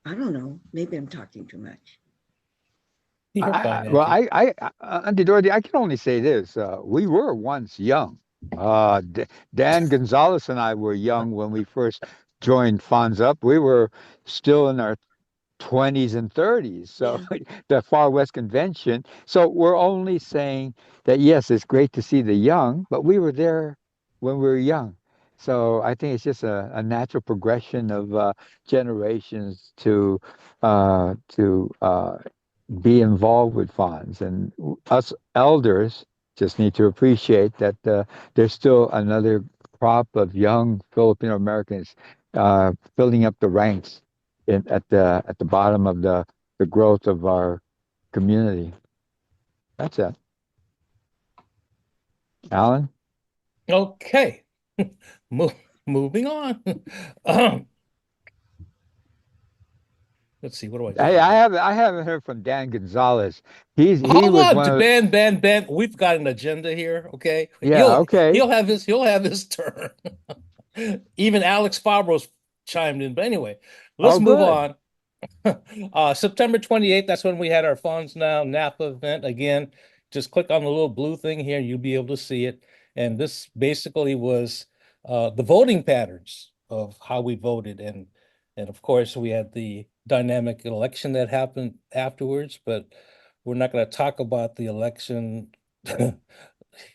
I don't know, maybe I'm talking too much. Auntie Dorothy, I can only say this. We were once young. Dan Gonzalez and I were young when we first joined FANHS Up. We were still in our 20s and 30s. So yeah. The Far West Convention. So we're only saying that, yes, it's great to see the young, but we were there when we were young. So I think it's just a natural progression of generations to be involved with FANHS, and us elders just need to appreciate that there's still another crop of young Filipino Americans filling up the ranks at the bottom of the growth of our community. That's it. Alan? Okay. Moving on. Let's see. What do I do? Hey, I haven't heard from Dan Gonzalez. He Hold was on, one of Ben. We've got an agenda here. Okay. Yeah. Okay. He'll have his turn. Even Alex Fabro's chimed in. But anyway, let's move on. September 28th, that's when we had our FANHS Now Napa event. Again, just click on the little blue thing here, you'll be able to see it. And this basically was the voting patterns of how we voted. And of course, we had the dynamic election that happened afterwards, but we're not going to talk about the election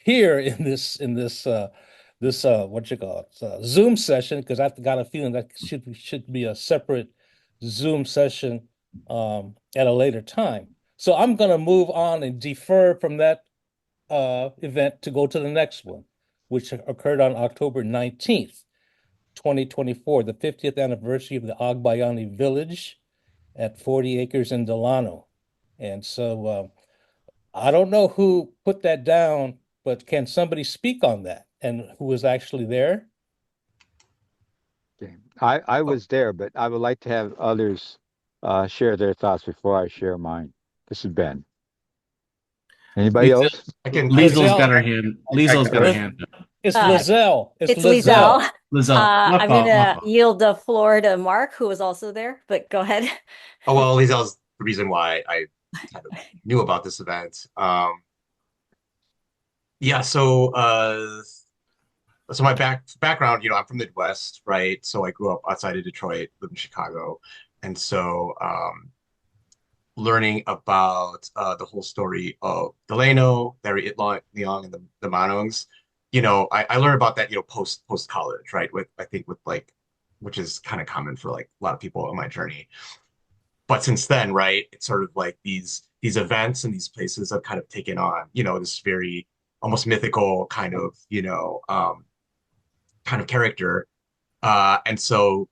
here in this what you call it, Zoom session, because I've got a feeling that should be a separate Zoom session at a later time. So I'm going to move on and defer from that event to go to the next one, which occurred on October 19th, 2024, the 50th anniversary of the Agbayani Village at 40 Acres in Delano. And so I don't know who put that down, but can somebody speak on that and who was actually there? Okay. I was there, but I would like to have others share their thoughts before I share mine. This is Ben. Anybody Lisa, else? I can Lizel's got her Lizelle, hand. Lizel's got her hand up. it's Uh, Lizelle. It's it's Lizelle. Lizelle. Lizelle, my I'm fault, my gonna fault. yield the floor to Mark, who was also there, but go ahead. Oh, well, at least that was the reason why I kind of knew about this event. Yeah, so my background, I'm from the Midwest, right? So I grew up outside of Detroit, lived in Chicago, and so learning about the whole story of Delano, Larry Itliong, Leong, and the Manongs, I learned about that, post college, right? With I think with like, which is kind of common for like a lot of people on my journey. But since then, right, it's sort of like these events and these places have kind of taken on, this very almost mythical kind of character. And so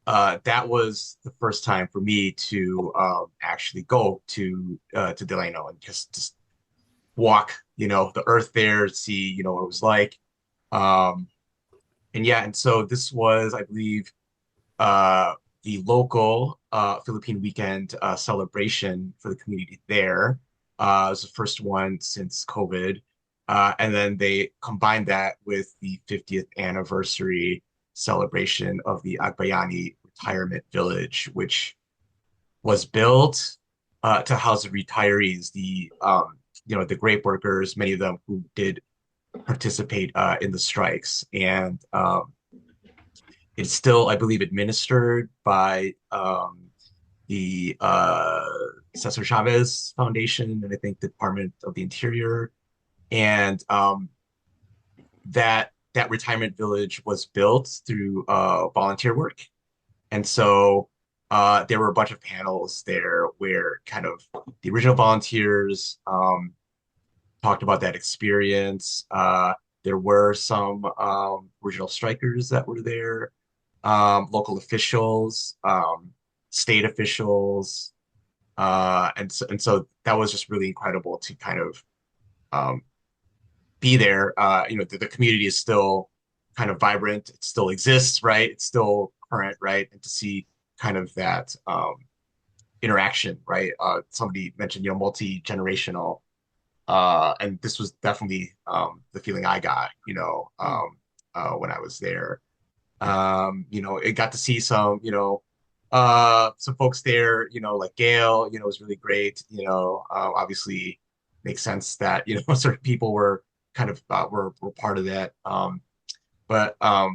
that was the first time for me to actually go to Delano and just walk, the earth there, see, what it was like. Um, and yeah, and so this was, I believe, uh, the local Philippine weekend celebration for the community there. It was the first one since COVID. And then they combined that with the 50th anniversary celebration of the Agbayani Retirement Village, which was built to house the retirees, the great workers, many of them who did participate in the strikes. And it's still, I believe, administered by the Cesar Chavez Foundation and I think the Department of the Interior. And that retirement village was built through volunteer work. And so there were a bunch of panels there where kind of the original volunteers talked about that experience. There were some original strikers that were there, local officials, state officials, and so that was just really incredible to kind of um, be there. The community is still kind of vibrant. It still exists, right? It's still current, right? And to see kind of that interaction, right? Somebody mentioned, multi-generational, and this was definitely the feeling I got, when I was there. It got to see some folks there, like Gail, was really great. Obviously makes sense that, certain people were kind of were part of that. But I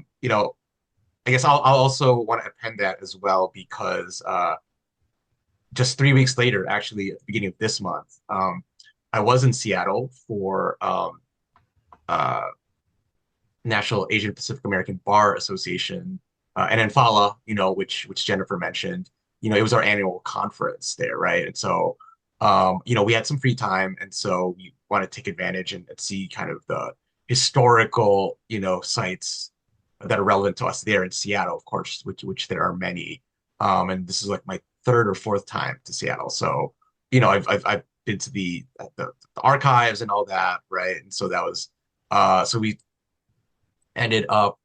guess I'll also want to append that as well because just 3 weeks later, actually at the beginning of this month, I was in Seattle for uh, National Asian Pacific American Bar Association, and NFALA, which Jennifer mentioned. It was our annual conference there, right? And so, we had some free time, and so we want to take advantage and see kind of the historical, sites that are relevant to us there in Seattle, of course, which there are many. And this is like my third or fourth time to Seattle, so I've been to the archives and all that, right? And so that was so we ended up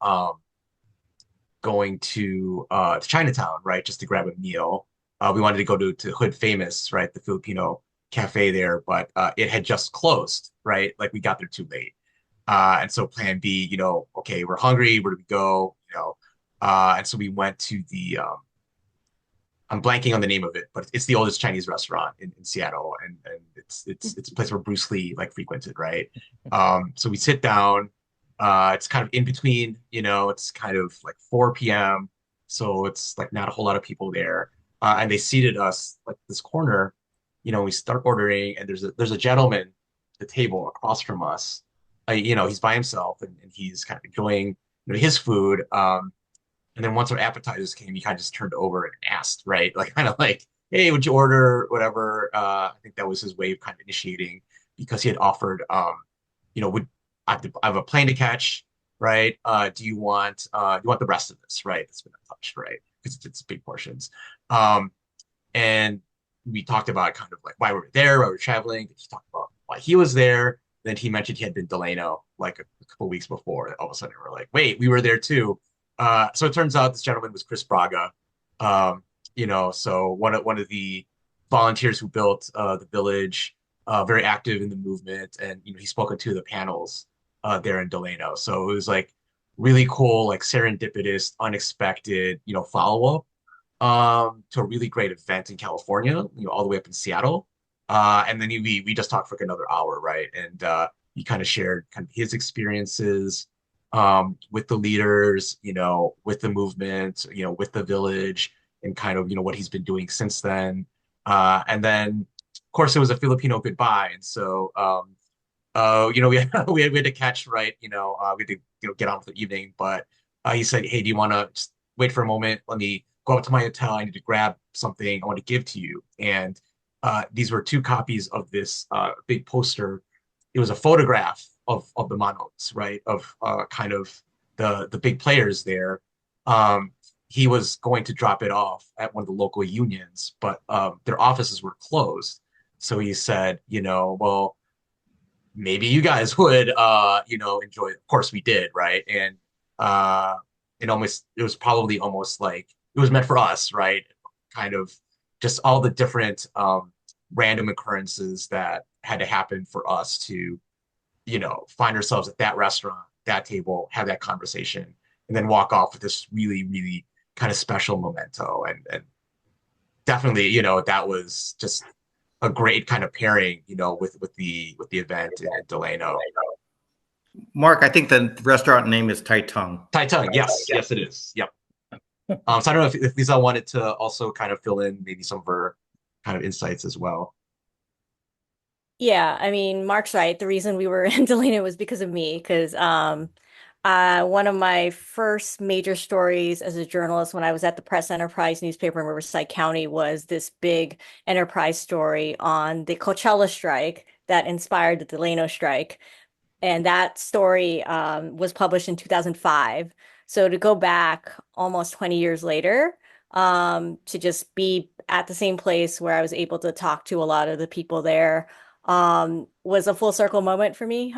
going to Chinatown, right, just to grab a meal. We wanted to go to Hood Famous, right, the Filipino cafe there, but it had just closed, right? Like we got there too late. And so plan B, okay, we're hungry, where do we go? And so we went to I'm blanking on the name of it, but it's the oldest Chinese restaurant in Seattle, and it's a place where Bruce Lee like frequented, right? So we sit down. It's kind of in between, it's kind of like 4 p.m. So it's like not a whole lot of people there. And they seated us like this corner, we start ordering and there's a gentleman at the table across from us. He's by himself and he's kind of enjoying, his food. And then once our appetizers came, he kind of just turned over and asked, right? Like kind of like, hey, would you order whatever? I think that was his way of kind of initiating because he had offered, would I have a plane to catch, right? Do you want the rest of this, right? That's been untouched, right? Because it's big portions. And we talked about kind of like why we were there, why we were traveling. He talked about why he was there. Then he mentioned he had been Delano like a couple weeks before. All of a sudden, we're like, wait, we were there too. So it turns out this gentleman was Chris Braga. So one of the volunteers who built the village, very active in the movement, and he's spoken to the panels there in Delano. So it was like really cool, like serendipitous, unexpected, follow up to a really great event in California, all the way up in Seattle. And then we just talked for like another hour, right? And he kind of shared kind of his experiences with the leaders, with the movement, with the village, and kind of what he's been doing since then. And then, of course, it was a Filipino goodbye, and so we had to catch right, we had to get on with the evening, but he said, "Hey, do you want to just wait for a moment? Let me go up to my hotel. I need to grab something I want to give to you." And these were two copies of this big poster. It was a photograph of the Monos, right? Of kind of the big players there. He was going to drop it off at one of the local unions, but their offices were closed. So he said, well, maybe you guys would, enjoy it. Of course we did, right? And it was probably almost like it was meant for us, right? Kind of just all the different random occurrences that had to happen for us to, find ourselves at that restaurant, that table, have that conversation, and then walk off with this really, really kind of special memento. And definitely, that was just a great kind of pairing, with the event in Delano. Mark, I think the restaurant name is Tai Tung. Tai Tung, yes, it is. Yep. So I don't know if Lisa wanted to also kind of fill in maybe some of her kind of insights as well. Yeah, I mean, Mark's right. The reason we were in Delano was because of me, because one of my first major stories as a journalist when I was at the Press Enterprise newspaper in Riverside County was this big enterprise story on the Coachella strike that inspired the Delano strike. And that story was published in 2005. So to go back almost 20 years later, to just be at the same place where I was able to talk to a lot of the people there was a full circle moment for me.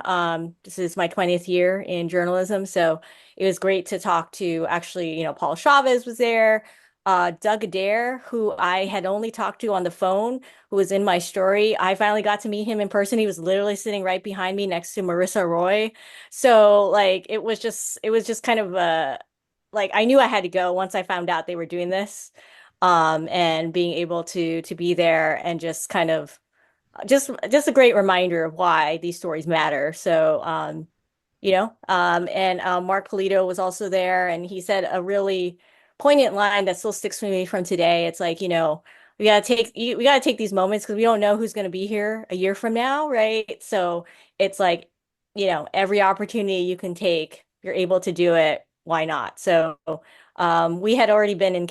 This is my 20th year in journalism, so it was great to talk to actually, Paul Chavez was there, Doug Adair, who I had only talked to on the phone, who was in my story. I finally got to meet him in person. He was literally sitting right behind me next to Marissa Roy. So like it was just kind of like I knew I had to go once I found out they were doing this. And being able to be there and just kind of just a great reminder of why these stories matter. So, and Mark Polito was also there, and he said a really poignant line that still sticks with me from today. It's like, we gotta take these moments because we don't know who's going to be here a year from now, right? So it's like, every opportunity you can take, you're able to do it. Why not? So, we had already been in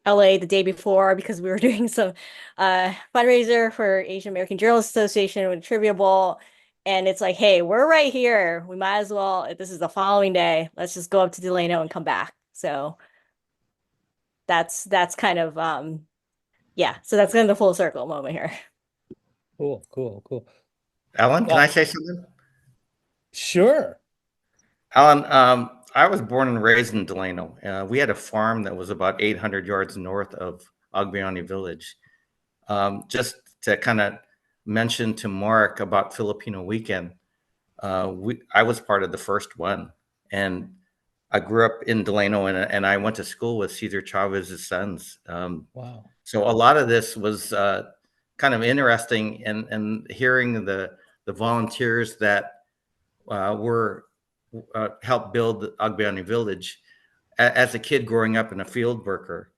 LA the day before because we were doing some fundraiser for Asian American Journalists Association with a trivia bowl. And it's like, hey, we're right here. We might as well, if this is the following day, let's just go up to Delano and come back. So that's kind of so that's kind of the full circle moment here. Cool. Alan, can I say something? Sure. Alan, I was born and raised in Delano. We had a farm that was about 800 yards north of Agbayani Village. Just to kind of mention to Mark about Filipino Weekend, I was part of the first one. And I grew up in Delano and I went to school with Cesar Chavez's sons. Wow. So a lot of this was kind of interesting and hearing the volunteers that were helped build Agbayani Village. As a kid growing up in a field worker,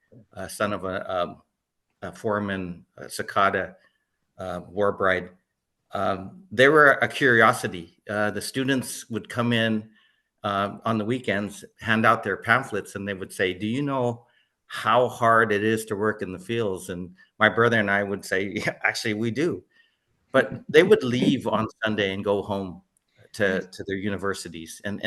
son of a foreman, Sakata war bride, they were a curiosity. The students would come in on the weekends, hand out their pamphlets, and they would say, "Do you know how hard it is to work in the fields?" And my brother and I would say, "Yeah, actually, we do." But they would leave on Sunday and go home to their universities, and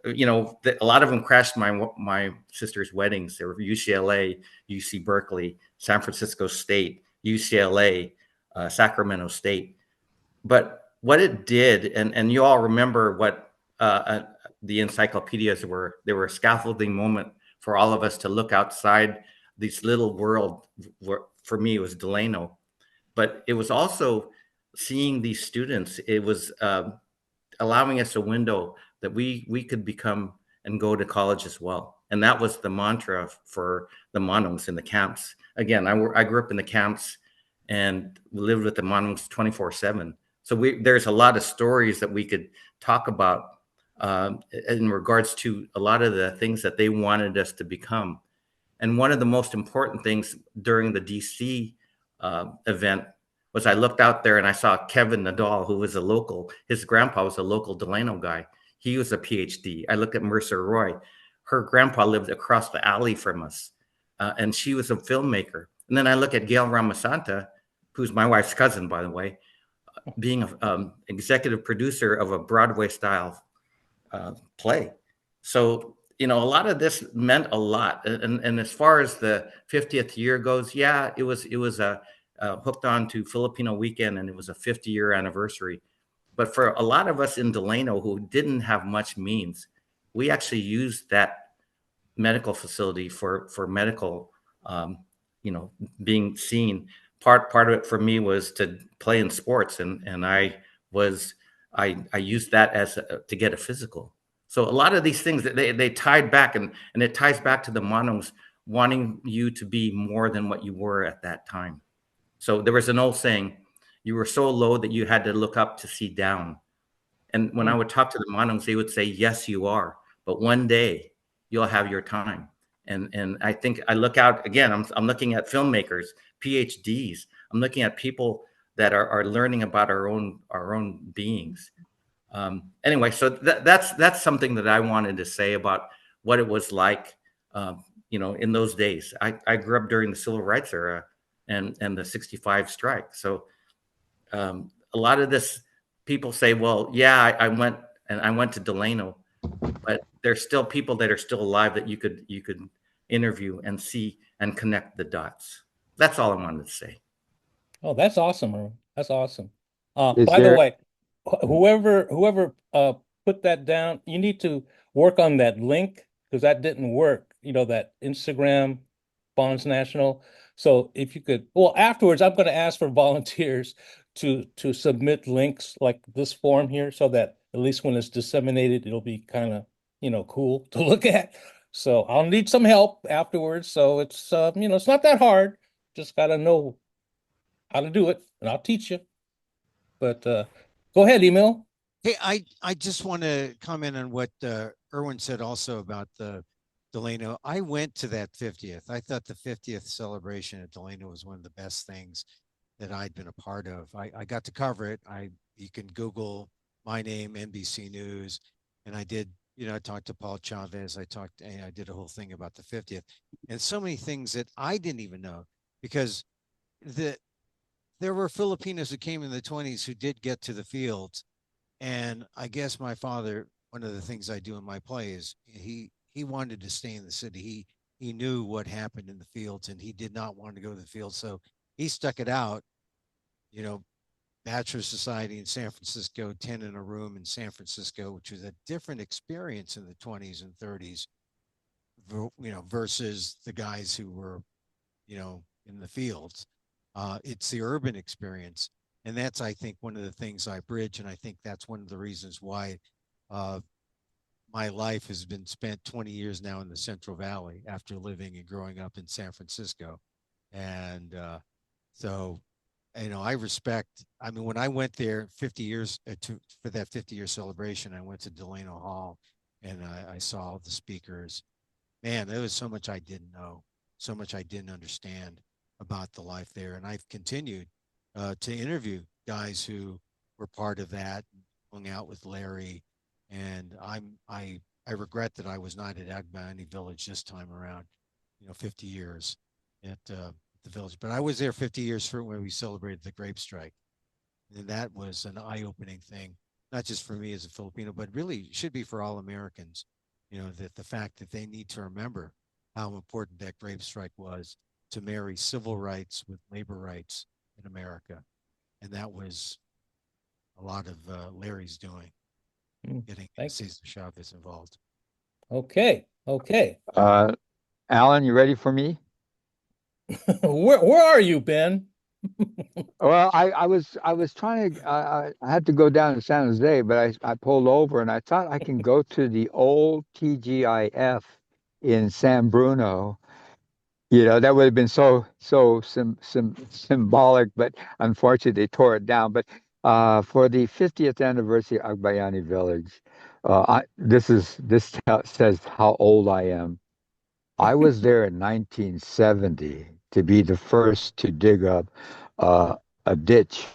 a lot of them crashed my sister's weddings. They were UCLA, UC Berkeley, San Francisco State, UCLA, Sacramento State. But what it did, and you all remember what the encyclopedias were, they were a scaffolding moment for all of us to look outside this little world. For me, it was Delano, but it was also seeing these students. It was allowing us a window that we could become and go to college as well. And that was the mantra for the Monoms in the camps. Again, I grew up in the camps and lived with the Monoms 24/7. So there's a lot of stories that we could talk about in regards to a lot of the things that they wanted us to become. And one of the most important things during the DC event was I looked out there and I saw Kevin Nadal, who was a local. His grandpa was a local Delano guy. He was a PhD. I looked at Mercer Roy. Her grandpa lived across the alley from us, and she was a filmmaker. And then I look at Gail Ramasanta, who's my wife's cousin, by the way, being an executive producer of a Broadway-style play. So, a lot of this meant a lot. And as far as the 50th year goes, yeah, it was hooked on to Filipino weekend, and it was a 50-year anniversary. But for a lot of us in Delano who didn't have much means, we actually used that medical facility for medical, being seen. Part of it for me was to play in sports, and I used that as to get a physical. So a lot of these things that they tied back, and it ties back to the Monos wanting you to be more than what you were at that time. So there was an old saying, you were so low that you had to look up to see down. And when I would talk to the Monos, they would say, yes, you are. But one day you'll have your time. And I think I look out again, I'm looking at filmmakers, PhDs. I'm looking at people that are learning about our own beings. Anyway, so that's something that I wanted to say about what it was like, in those days. I grew up during the Civil Rights era and the 65 strike. So a lot of this, people say, well, yeah, I went to Delano, but there's still people that are still alive that you could interview and see and connect the dots. That's all I wanted to say. Oh, that's awesome, Arun. That's awesome. By the way, whoever put that down, you need to work on that link because that didn't work. That Instagram FANHS National. So if you could, well, afterwards, I'm going to ask for volunteers to submit links like this form here, so that at least when it's disseminated, it'll be kind of cool to look at. So I'll need some help afterwards. So it's it's not that hard. Just got to know how to do it, and I'll teach you. But go ahead, Emil. Hey, I just want to comment on what Erwin said also about the Delano. I went to that 50th. I thought the 50th celebration at Delano was one of the best things that I'd been a part of. I got to cover it. You can Google my name, NBC News, and I did. I talked to Paul Chavez. I did a whole thing about the 50th, and so many things that I didn't even know, because there were Filipinos who came in the 20s who did get to the fields. And I guess my father, one of the things I do in my play is he wanted to stay in the city. He knew what happened in the fields, and he did not want to go to the fields. So he stuck it out, Bachelor Society in San Francisco, 10 in a room in San Francisco, which was a different experience in the 20s and 30s, versus the guys who were, in the fields. It's the urban experience. And that's, I think, one of the things I bridge. And I think that's one of the reasons why my life has been spent 20 years now in the Central Valley after living and growing up in San Francisco. And so, I respect, when I went there 50 years for that 50-year celebration, I went to Delano Hall and I saw the speakers. Man, there was so much I didn't know, so much I didn't understand about the life there. And I've continued to interview guys who were part of that, hung out with Larry. And I regret that I was not at Agbayani Village this time around, 50 years at the village. But I was there 50 years for when we celebrated the grape strike. And that was an eye-opening thing, not just for me as a Filipino, but really should be for all Americans, that the fact that they need to remember how important that grape strike was to marry civil rights with labor rights in America. And that was a lot of Larry's doing, getting Cesar Chavez involved. Okay. Alan, you ready for me? Where are you, Ben? Well, I was trying to I had to go down to San Jose, but I pulled over and I thought I can go to the old TGIF in San Bruno. That would have been so symbolic, but unfortunately they tore it down. But for the 50th anniversary of Agbayani Village, says how old I am. I was there in 1970 to be the first to dig up a ditch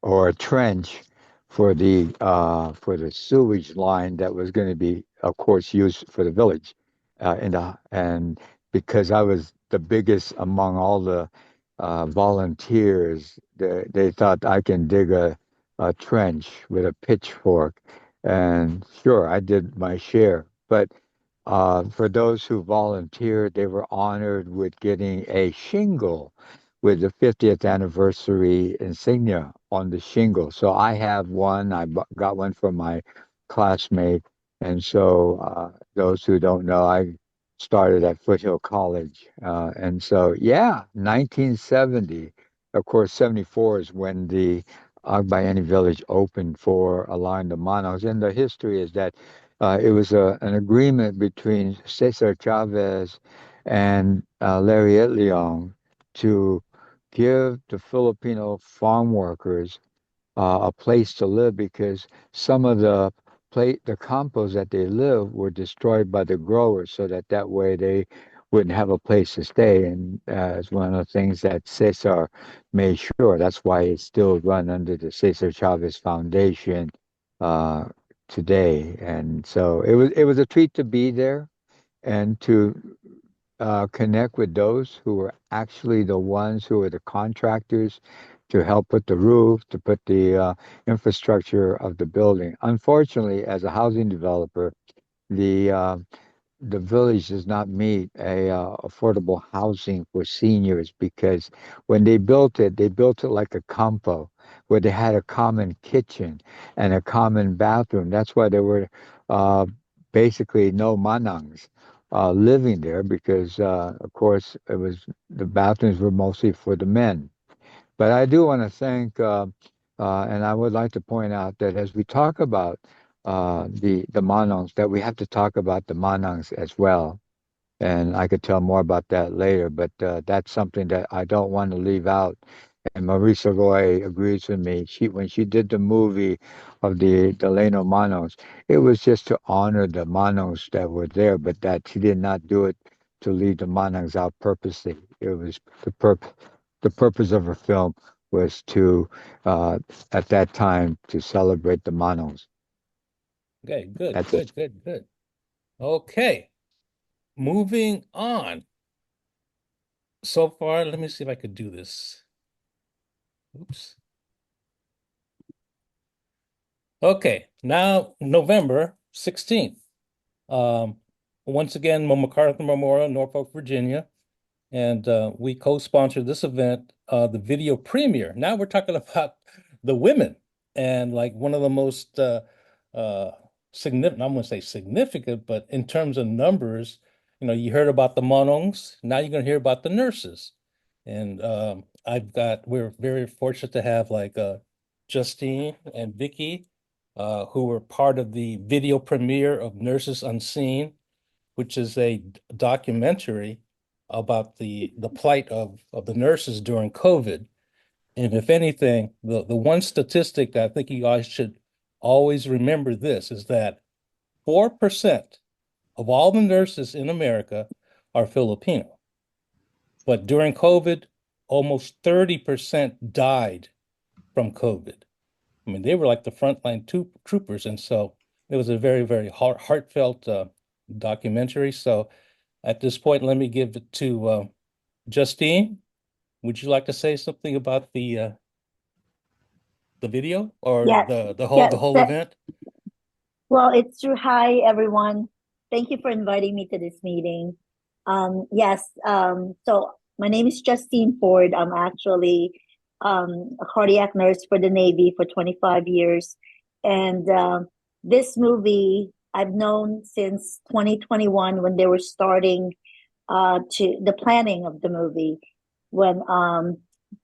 or a trench for the sewage line that was going to be, of course, used for the village. And because I was the biggest among all the volunteers, they thought I can dig a trench with a pitchfork. And sure, I did my share. But for those who volunteered, they were honored with getting a shingle with the 50th anniversary insignia on the shingle. So I have one. Got one from my classmate. And so those who don't know, I started at Foothill College. And so, yeah, 1970. Of course, 74 is when the Agbayani Village opened for allowing the Manongs. And the history is that it was an agreement between Cesar Chavez and Larry Leong to give the Filipino farm workers a place to live because some of the compost that they live were destroyed by the growers, so that way they wouldn't have a place to stay. And it's one of the things that Cesar made sure. That's why it's still run under the Cesar Chavez Foundation uh, today. And so it was a treat to be there and to connect with those who were actually the ones who were the contractors to help put the roof, to put the infrastructure of the building. Unfortunately, as a housing developer, the uh, the village does not meet a affordable housing for seniors because when they built it like a campo where they had a common kitchen and a common bathroom. That's why there were uh, basically no manangs living there because, of course, it was the bathrooms were mostly for the men. But I do want to thank, and I would like to point out that as we talk about the Manongs, that we have to talk about the Manongs as well. And I could tell more about that later, but that's something that I don't want to leave out. And Marisa Roy agrees with me. When she did the movie of the Delano Manongs, it was just to honor the Manongs that were there, but that she did not do it to leave the Manongs out purposely. It was the purpose of her film was to at that time to celebrate the Manongs. Okay, good, That's good, it. good, good. Okay, moving on. So far, let me see if I could do this. Oops. Okay, now November 16th. Once again, MacArthur Memorial, Norfolk, Virginia. And we co-sponsored this event, the video premiere. Now we're talking about the women and like one of the most significant, I'm going to say significant, but in terms of numbers, you heard about the Monongs. Now you're going to hear about the nurses. And we're very fortunate to have like Justine and Vicky, who were part of the video premiere of Nurses Unseen, which is a documentary about the plight of the nurses during COVID. And if anything, the one statistic that I think you guys should always remember this is that 4% of all the nurses in America are Filipino. But during COVID, almost 30% died from COVID. I mean, they were like the frontline troopers. And so it was a very, very heartfelt documentary. So at this point, let me give it to Justine. Would you like to say something about the video or Yes, the yes. whole event? Well, it's true. Hi, everyone. Thank you for inviting me to this meeting. Yes. So my name is Justine Ford. I'm actually a cardiac nurse for the Navy for 25 years. And this movie I've known since 2021 when they were starting to the planning of the movie, when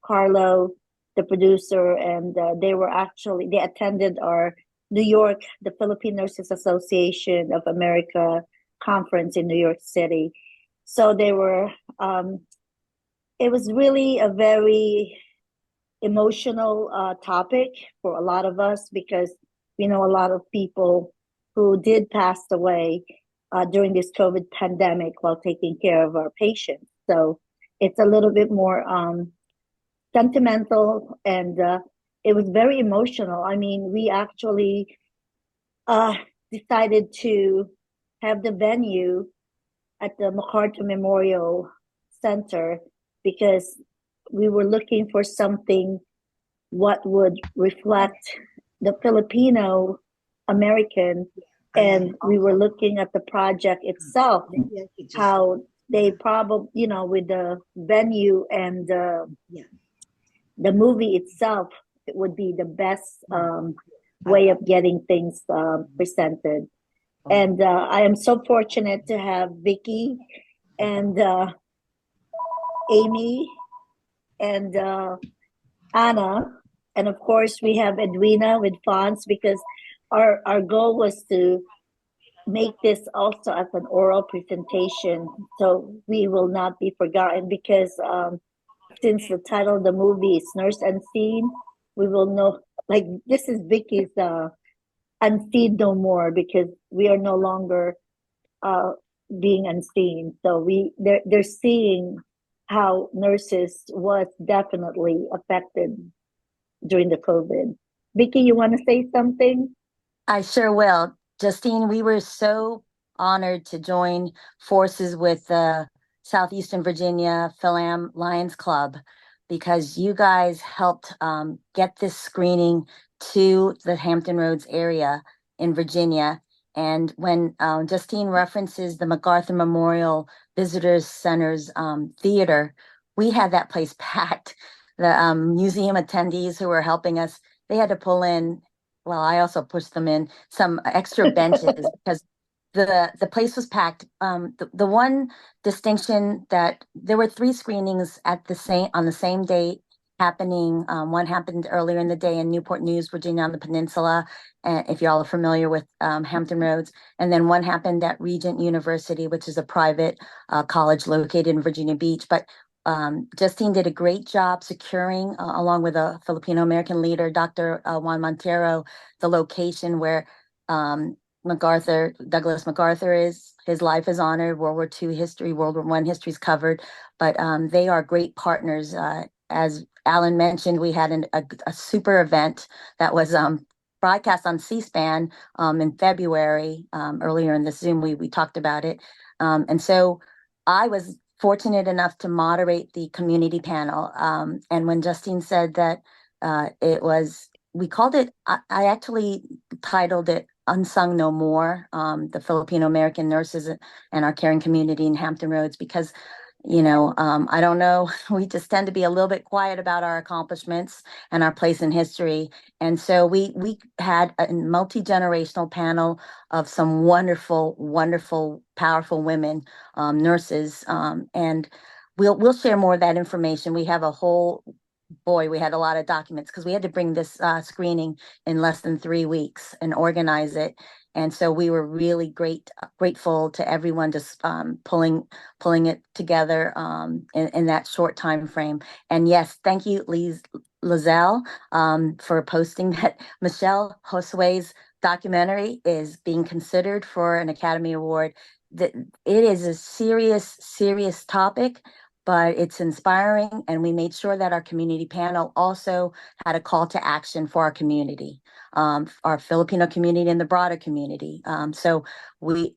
Carlo, the producer, and they attended our New York, the Philippine Nurses Association of America conference in New York City. So it was really a very emotional topic for a lot of us because we know a lot of people who did pass away during this COVID pandemic while taking care of our patients. So it's a little bit more sentimental, and it was very emotional. I mean, we actually uh, decided to have the venue at the MacArthur Memorial Center because we were looking for something what would reflect the Filipino American, and we were looking at the project itself, how they probably, with the venue and the movie itself, it would be the best way of getting things presented. And I am so fortunate to have Vicky and Amy and Anna. And of course, we have Edwina with FANHS because our goal was to make this also as an oral presentation so we will not be forgotten because since the title of the movie is Nurse Unseen, we will know, like, this is Vicky's Unseen No More because we are no longer being unseen. So they're seeing how nurses was definitely affected during the COVID. Vicky, you want to say something? I sure will. Justine, we were so honored to join forces with the Southeastern Virginia Philam Lions Club because you guys helped get this screening to the Hampton Roads area in Virginia. And when Justine references the MacArthur Memorial Visitors Center's theater, we had that place packed. The museum attendees who were helping us, they had to pull in, well, I also pushed them in some extra benches because the place was packed. The one distinction that there were 3 screenings on the same date happening. One happened earlier in the day in Newport News, Virginia, on the peninsula, if y'all are familiar with Hampton Roads, and then one happened at Regent University, which is a private college located in Virginia Beach. But Justine did a great job securing, along with a Filipino American leader, Dr. Juan Montero, the location where Douglas MacArthur is. His life is honored. World War II history, World War I history is covered, but they are great partners. As Alan mentioned, we had a super event that was broadcast on C-SPAN in February. Earlier in the Zoom, we talked about it, and so I was fortunate enough to moderate the community panel. And when Justine said that we called it, I actually titled it Unsung No More, the Filipino American nurses and our caring community in Hampton Roads, because I don't know, we just tend to be a little bit quiet about our accomplishments and our place in history. And so we had a multi-generational panel of some wonderful, wonderful, powerful women, nurses, and we'll share more of that information. We have we had a lot of documents because we had to bring this screening in less than 3 weeks and organize it. And so we were really grateful to everyone just pulling it together in that short time frame. And yes, thank you, Lizelle, for posting that Michelle Josue's documentary is being considered for an Academy Award. That it is a serious, serious topic, but it's inspiring. And we made sure that our community panel also had a call to action for our community, our Filipino community and the broader community. So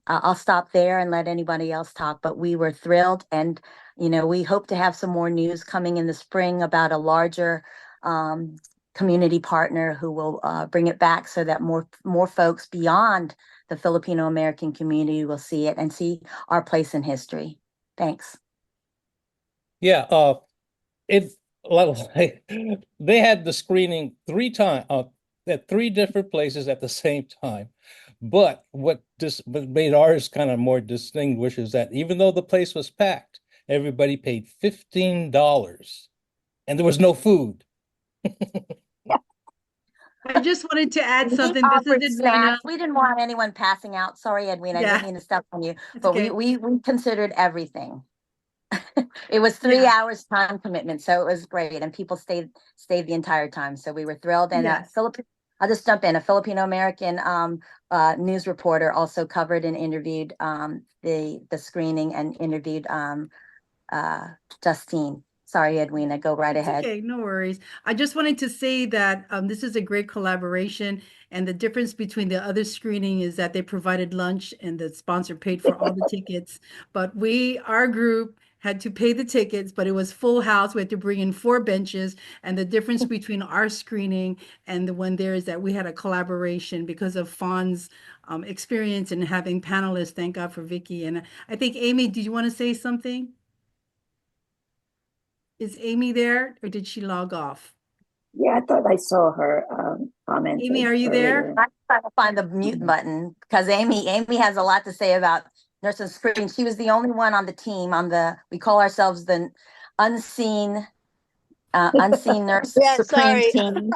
I'll stop there and let anybody else talk, but we were thrilled. And, we hope to have some more news coming in the spring about a larger community partner who will bring it back so that more folks beyond the Filipino American community will see it and see our place in history. Thanks. Yeah, they had the screening 3 times at 3 different places at the same time. But what made ours kind of more distinguished is that even though the place was packed, everybody paid $15 and there was no food. I just wanted to add We something. This is offered Edwina. snacks. We didn't want anyone passing out. Sorry, Edwina, I Yeah. didn't mean to step on you, It's but okay. we considered everything. It was 3 Yeah. hours time commitment, so it was great, and people stayed the entire time. So we were thrilled. And Yes. I'll just jump in. A Filipino American news reporter also covered and interviewed the screening and interviewed Justine. Sorry, Edwina, go right It's ahead. okay, no worries. I just wanted to say that this is a great collaboration, and the difference between the other screening is that they provided lunch and the sponsor paid for all the tickets. But our group had to pay the tickets, but it was full house. We had to bring in 4 benches. And the difference between our screening and the one there is that we had a collaboration because of FANHS experience and having panelists. Thank God for Vicky. And I think, Amy, did you want to say something? Is Amy there or did she log off? Yeah, I thought I saw her comment. Amy, are you there? I'm trying to find the mute button because Amy has a lot to say about nurses screening. She was the only one on the team we call ourselves the unseen nurse Yeah, supreme sorry. team.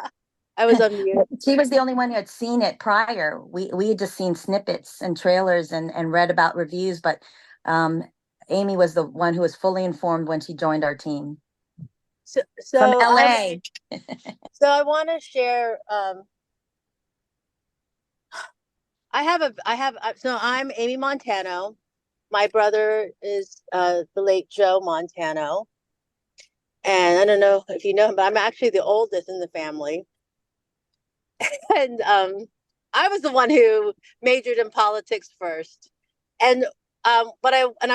I was on mute. She was the only one who had seen it prior. We had just seen snippets and trailers and read about reviews, but Amy was the one who was fully informed when she joined our team. So From LA. So I want to share. So I'm Amy Montano. My brother is the late Joe Montano, and I don't know if you know him, but I'm actually the oldest in the family. And I was the one who majored in politics first, and I'm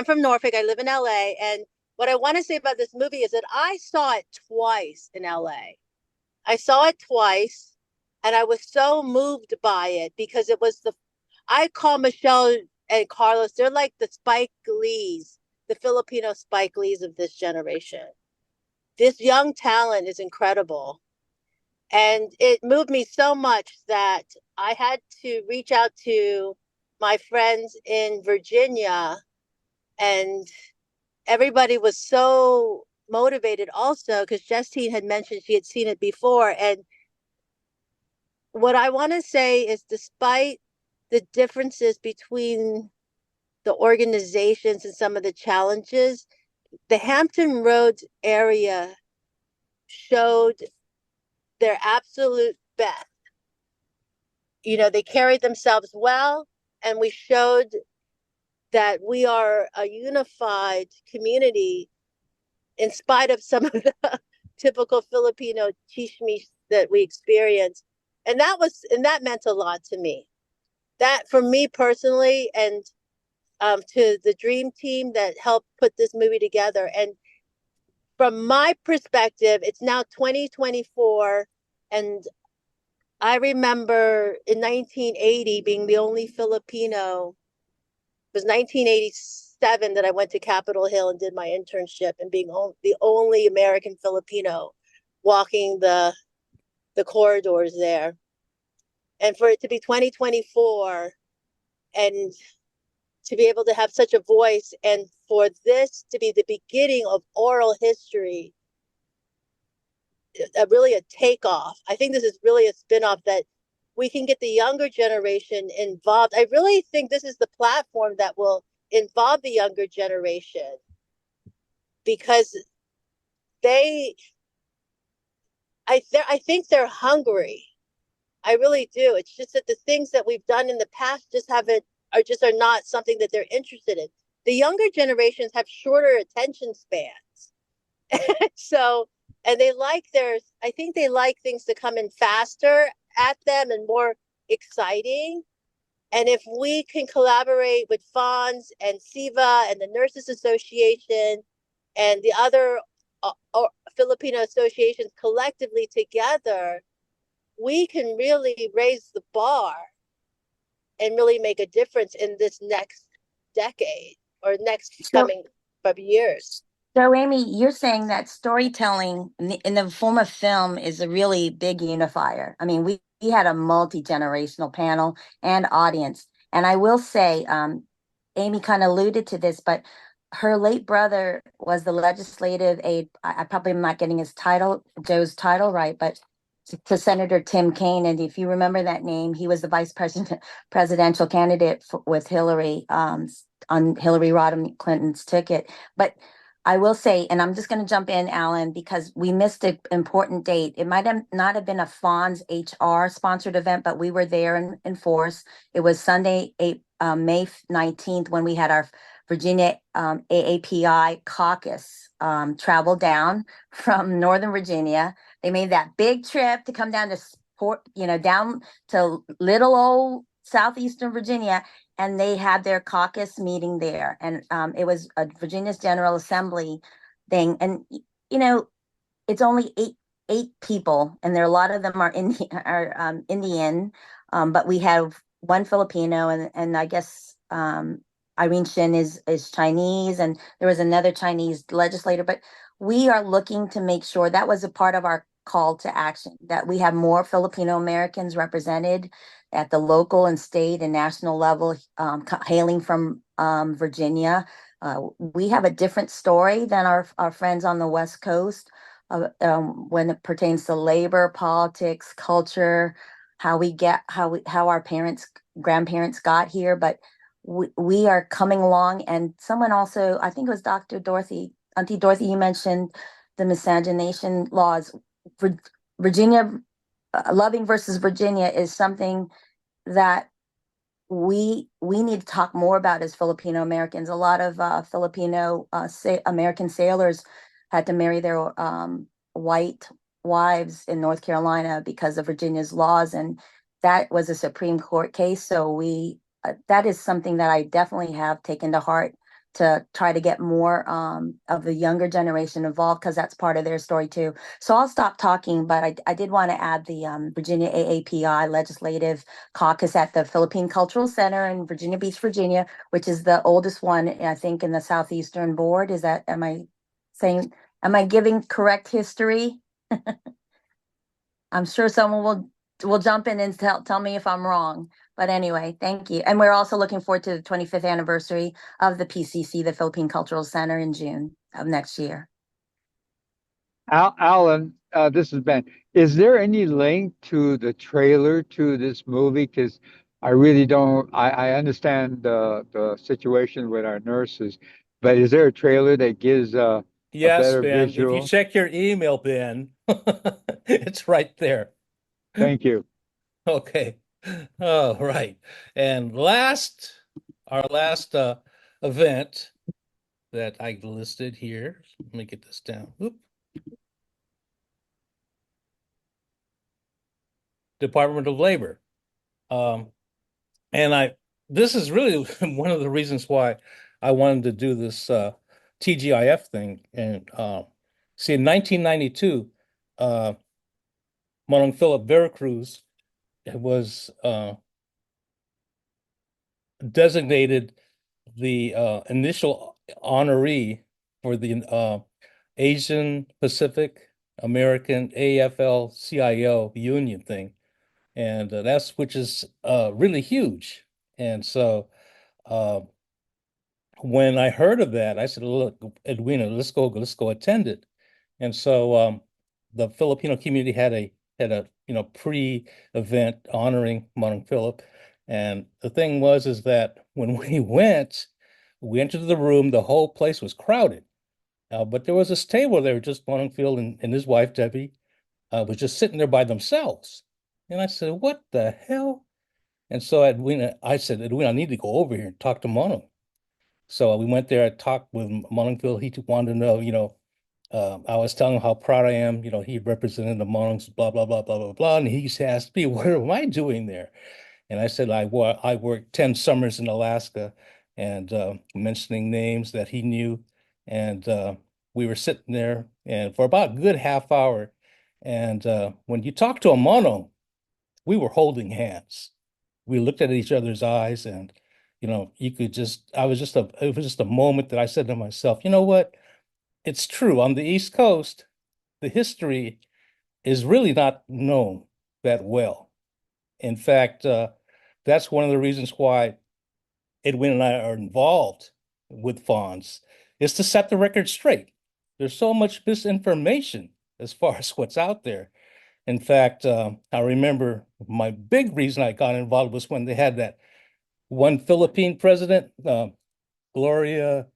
from Norfolk. I live in LA, and what I want to say about this movie is that I saw it twice in LA. I saw it twice, and I was so moved by it because I call Michelle and Carlos, they're like the Spike Lees, the Filipino Spike Lees of this generation. This young talent is incredible. And it moved me so much that I had to reach out to my friends in Virginia, and everybody was so motivated also because Justine had mentioned she had seen it before. And what I want to say is, despite the differences between the organizations and some of the challenges, the Hampton Roads area showed their absolute best. You know, they carried themselves well, and we showed that we are a unified community in spite of some of the typical Filipino chismis that we experience. And that meant a lot to me. That for me personally, and to the dream team that helped put this movie together. And from my perspective, it's now 2024, and I remember in 1980 being the only Filipino. It was 1987 that I went to Capitol Hill and did my internship, and being the only American Filipino walking the corridors there. And for it to be 2024 and to be able to have such a voice, and for this to be the beginning of oral history, really a takeoff. I think this is really a spinoff that we can get the younger generation involved. I really think this is the platform that will involve the younger generation, because I think they're hungry. I really do. It's just that the things that we've done in the past are not something that they're interested in. The younger generations have shorter attention spans. So, and I think they like things to come in faster at them and more exciting. And if we can collaborate with FANHS and SIVA and the Nurses Association and the other Filipino associations collectively together, we can really raise the bar and really make a difference in this next decade or next coming of years. So, Amy, you're saying that storytelling in the form of film is a really big unifier. I mean, we had a multi-generational panel and audience. And I will say, Amy kind of alluded to this, but her late brother was the legislative aide. I probably am not getting his title, Joe's title right, but to Senator Tim Kaine. And if you remember that name, he was the vice president, presidential candidate with Hillary on Hillary Rodham Clinton's ticket. But I will say, and I'm just going to jump in, Alan, because we missed an important date. It might have not have been a FANHS HR sponsored event, but we were there in force. It was Sunday, May 19th, when we had our Virginia AAPI caucus travel down from Northern Virginia. They made that big trip to come down to down to little old southeastern Virginia, and they had their caucus meeting there. And it was a Virginia's General Assembly thing. And, it's only eight people, and there a lot of them are Indian, but we have one Filipino, and I guess Irene Shin is Chinese, and there was another Chinese legislator. But we are looking to make sure that was a part of our call to action, that we have more Filipino Americans represented at the local and state and national level, hailing from Virginia. We have a different story than our friends on the West Coast when it pertains to labor, politics, culture, how our grandparents got here. But we are coming along. And someone also, I think it was Dr. Dorothy, Auntie Dorothy, you mentioned the miscegenation laws. Virginia, Loving versus Virginia is something that we need to talk more about as Filipino Americans. A lot of Filipino American sailors had to marry their white wives in North Carolina because of Virginia's laws, and that was a Supreme Court case. So that is something that I definitely have taken to heart, to try to get more of the younger generation involved, because that's part of their story too. So I'll stop talking, but I did want to add the Virginia AAPI Legislative Caucus at the Philippine Cultural Center in Virginia Beach, Virginia, which is the oldest one, I think, in the Southeastern Board. Am I giving correct history? I'm sure someone will jump in and tell me if I'm wrong. But anyway, thank you. And we're also looking forward to the 25th anniversary of the PCC, the Philippine Cultural Center, in June of next year. Alan, this is Ben. Is there any link to the trailer to this movie? Because I really don't. I understand the situation with our nurses, but is there a trailer that gives a better Ben. visual? If you check your email, Ben, it's right there. Thank you. Okay. Oh, right. And our last event that I listed here. Let me get this down. Oop. Department of Labor. And this is really one of the reasons why I wanted to do this TGIF thing. And see, in 1992, Monong Philip Veracruz was designated the initial honoree for the Asian Pacific American AFL-CIO union thing. And which is really huge. And so when I heard of that, I said, look, Edwina, let's go attend it. And so the Filipino community had a pre-event honoring Monong Philip. And the thing is that when we entered the room, the whole place was crowded. But there was this table there, just Monong Phil and his wife, Debbie, was just sitting there by themselves. And I said, what the hell? And so I said, Edwina, I need to go over here and talk to Monong. So we went there, I talked with Monong Phil. He wanted to know, I was telling him how proud I am. He represented the Monongs, blah, blah, blah, blah, blah, blah. And he asked me, what am I doing there? And I said, I worked 10 summers in Alaska, and mentioning names that he knew. And we were sitting there and for about a good half hour. And when you talk to a Mono, we were holding hands. We looked at each other's eyes, and it was just a moment that I said to myself, you know what? It's true. On the East Coast, the history is really not known that well. In fact, that's one of the reasons why Edwin and I are involved with FANHS, is to set the record straight. There's so much misinformation as far as what's out there. In fact, I remember my big reason I got involved was when they had that one Philippine president, Gloria,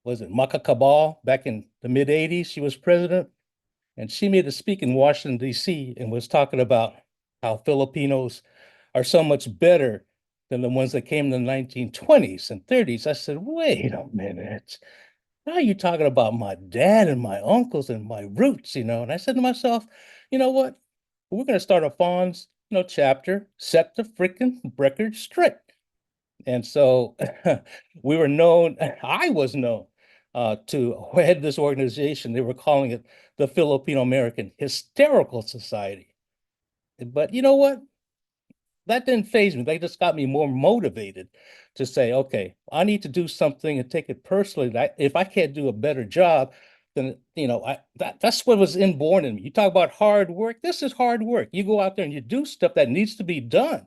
was it Macacabal, back in the mid 80s, she was president. And she made a speak in Washington, D.C., and was talking about how Filipinos are so much better than the ones that came in the 1920s and 30s. I said, wait a minute. Now you're talking about my dad and my uncles and my roots, And I said to myself, you know what? We're going to start a FANHS, chapter, set the freaking record straight. And so we were known, I was known to head this organization. They were calling it the Filipino American Hysterical Society. But you know what? That didn't faze me. They just got me more motivated to say, okay, I need to do something and take it personally. If I can't do a better job, then that's what was inborn in me. You talk about hard work. This is hard work. You go out there and you do stuff that needs to be done,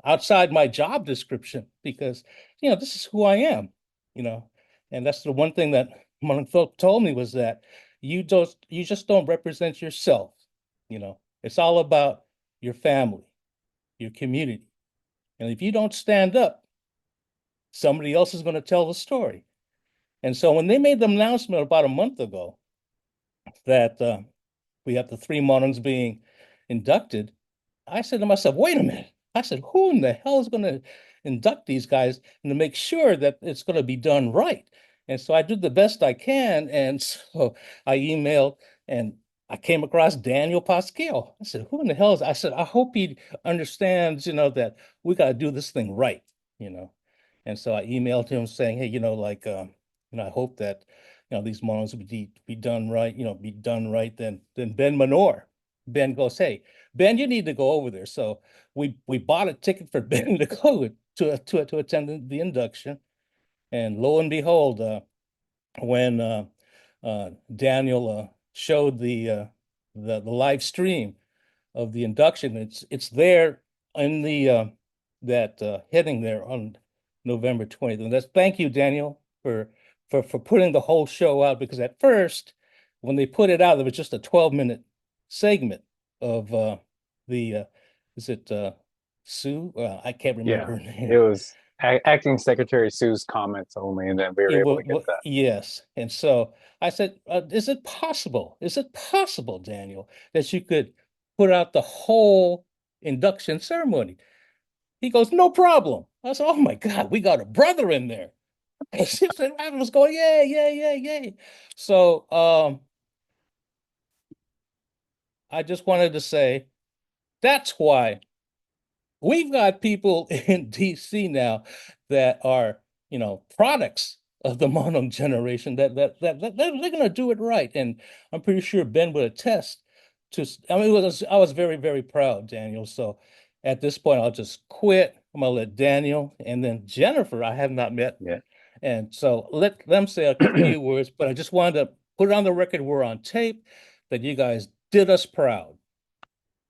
outside my job description, because this is who I am, and that's the one thing that Philip told me, was that you just don't represent yourself. It's all about your family, your community. And if you don't stand up, somebody else is going to tell the story. And so when they made the announcement about a month ago that we have the 3 Monongs being inducted, I said to myself, wait a minute. I said, who in the hell is going to induct these guys and to make sure that it's going to be done right? And so I did the best I can. And so I emailed, and I came across Daniel Pascal. I said, who in the hell is, I said, I hope he understands, that we got to do this thing right, And so I emailed him saying, hey, I hope that, these models would be done right, be done right. Then Ben Manor, Ben goes, hey, Ben, you need to go over there. So we bought a ticket for Ben to go to attend the induction. And lo and behold, when Daniel showed the live stream of the induction, it's there in the that heading there on November 20th. And that's, thank you, Daniel, for putting the whole show out, because at first, when they put it out, there was just a 12-minute segment of is it Sue? I can't remember her name. It was Acting Secretary Sue's comments only, and then we were able to get that. Yes. And so I said, is it possible, Daniel, that you could put out the whole induction ceremony? He goes, no problem. I said, oh my God, we got a brother in there. I was going, yay. So I just wanted to say, that's why we've got people in DC now that are, products of the Monong generation that they're going to do it right. And I'm pretty sure Ben would attest to, I was very, very proud, Daniel. So at this point, I'll just quit. I'm going to let Daniel and then Jennifer, I have not met. Yeah. And so let them say a few words, but I just wanted to put it on the record, we're on tape, that you guys did us proud.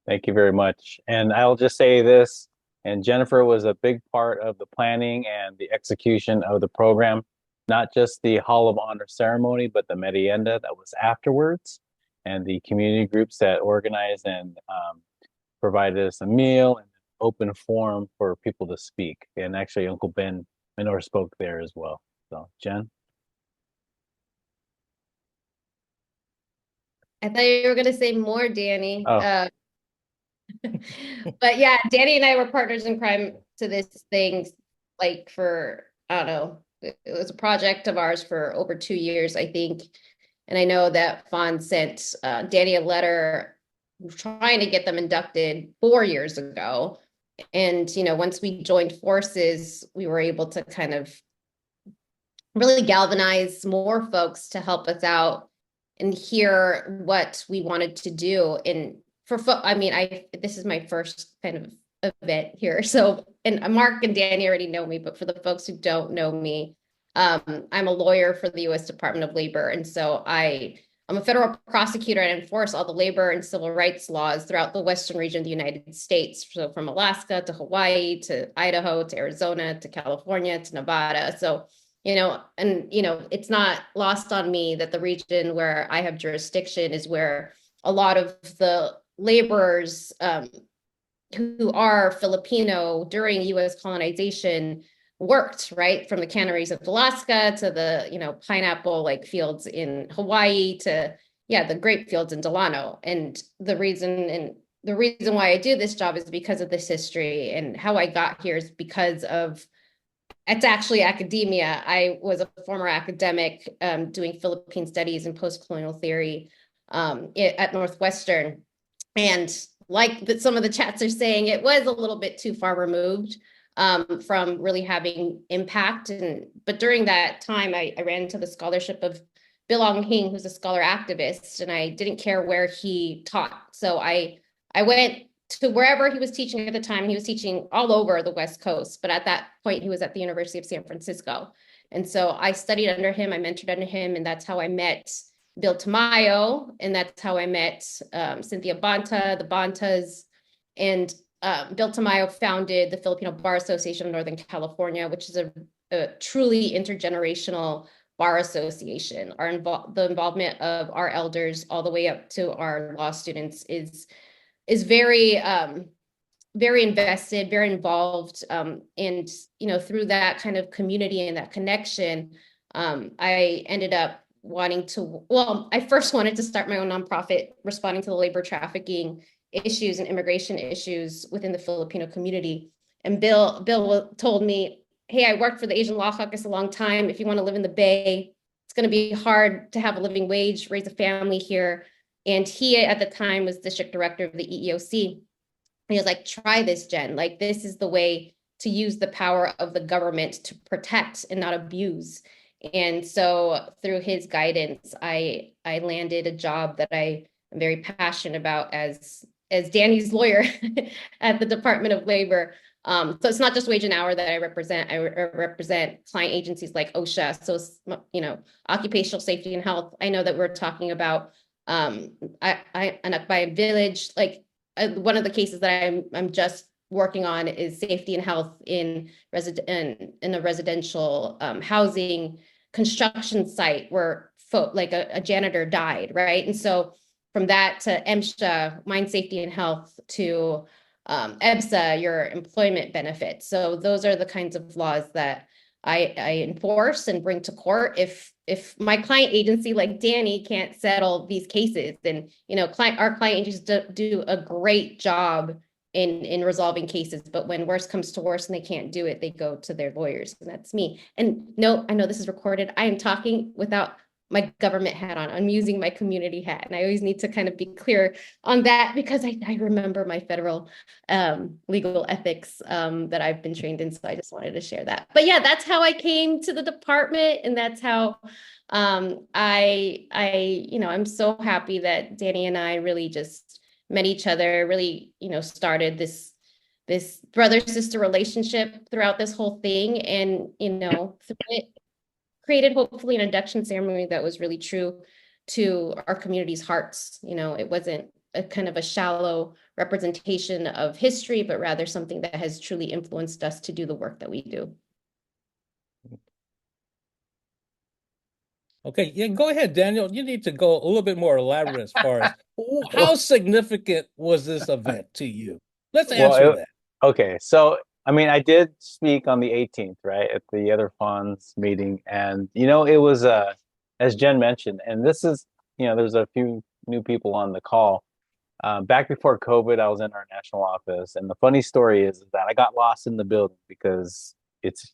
Thank you very much. And I'll just say this, and Jennifer was a big part of the planning and the execution of the program, not just the Hall of Honor ceremony, but the merienda that was afterwards, and the community groups that organized and provided us a meal and open forum for people to speak. And actually, Uncle Ben Minor spoke there as well. So, Jen? I thought you were going to say more, Danny. Oh. But yeah, Danny and I were partners in crime to this thing, like for, I don't know, it was a project of ours for over 2 years, I think. And I know that FANHS sent Danny a letter trying to get them inducted 4 years ago. And, once we joined forces, we were able to kind of really galvanize more folks to help us out and hear what we wanted to do. And this is my first kind of event here. So, and Mark and Danny already know me, but for the folks who don't know me, I'm a lawyer for the U.S. Department of Labor. And so I'm a federal prosecutor and enforce all the labor and civil rights laws throughout the western region of the United States. So from Alaska to Hawaii to Idaho to Arizona to California to Nevada. So, it's not lost on me that the region where I have jurisdiction is where a lot of the laborers who are Filipino during U.S. colonization worked, right? From the canneries of Alaska to the, pineapple like fields in Hawaii to, the grape fields in Delano. And the reason why I do this job is because of this history, and how I got here is because of, it's actually academia. I was a former academic doing Philippine studies and post-colonial theory at Northwestern. And like some of the chats are saying, it was a little bit too far removed from really having impact. But during that time, I ran into the scholarship of Bill Ong-hing, who's a scholar activist, and I didn't care where he taught. So I went to wherever he was teaching at the time. He was teaching all over the West Coast, but at that point he was at the University of San Francisco. And so I studied under him, I mentored under him, and that's how I met Bill Tamayo, and that's how I met Cynthia Banta, the Bantas, and Bill Tamayo founded the Filipino Bar Association of Northern California, which is a truly intergenerational bar association. The involvement of our elders all the way up to our law students is very very invested, very involved, and through that kind of community and that connection, I ended up I first wanted to start my own nonprofit responding to the labor trafficking issues and immigration issues within the Filipino community. And Bill told me, hey, I worked for the Asian Law Caucus a long time. If you want to live in the Bay, it's going to be hard to have a living wage, raise a family here. And he, at the time, was district director of the EEOC. He was like, try this, Jen. Like, this is the way to use the power of the government to protect and not abuse. And so through his guidance, I landed a job that I am very passionate about as Danny's lawyer at the Department of Labor. So it's not just wage and hour that I represent. I represent client agencies like OSHA, so occupational safety and health. I know that we're talking about Anakbayan Village. Like one of the cases that I'm just working on is safety and health in a residential housing construction site where a janitor died, right? And so from that to MSHA, mine safety and health, to EBSA, your employment benefits. So those are the kinds of laws that I enforce and bring to court. If my client agency like Danny can't settle these cases, then our client agencies do a great job in resolving cases, but when worse comes to worse and they can't do it, they go to their lawyers, and that's me. And no, I know this is recorded. I am talking without my government hat on. I'm using my community hat, and I always need to kind of be clear on that because I remember my federal legal ethics that I've been trained in, so I just wanted to share that. But yeah, that's how I came to the department, and that's how I'm so happy that Danny and I really just met each other, really, started this brother-sister relationship throughout this whole thing. And, through it, created hopefully an induction ceremony that was really true to our community's hearts. It wasn't a kind of a shallow representation of history, but rather something that has truly influenced us to do the work that we do. Okay, yeah, go ahead, Daniel. You need to go a little bit more elaborate as far as how significant was this event to you? Let's answer that. Okay, so I did speak on the 18th, right, at the other FANHS meeting, and it was as Jen mentioned, and this is there's a few new people on the call. Back before COVID, I was in our national office, and the funny story is that I got lost in the building because it's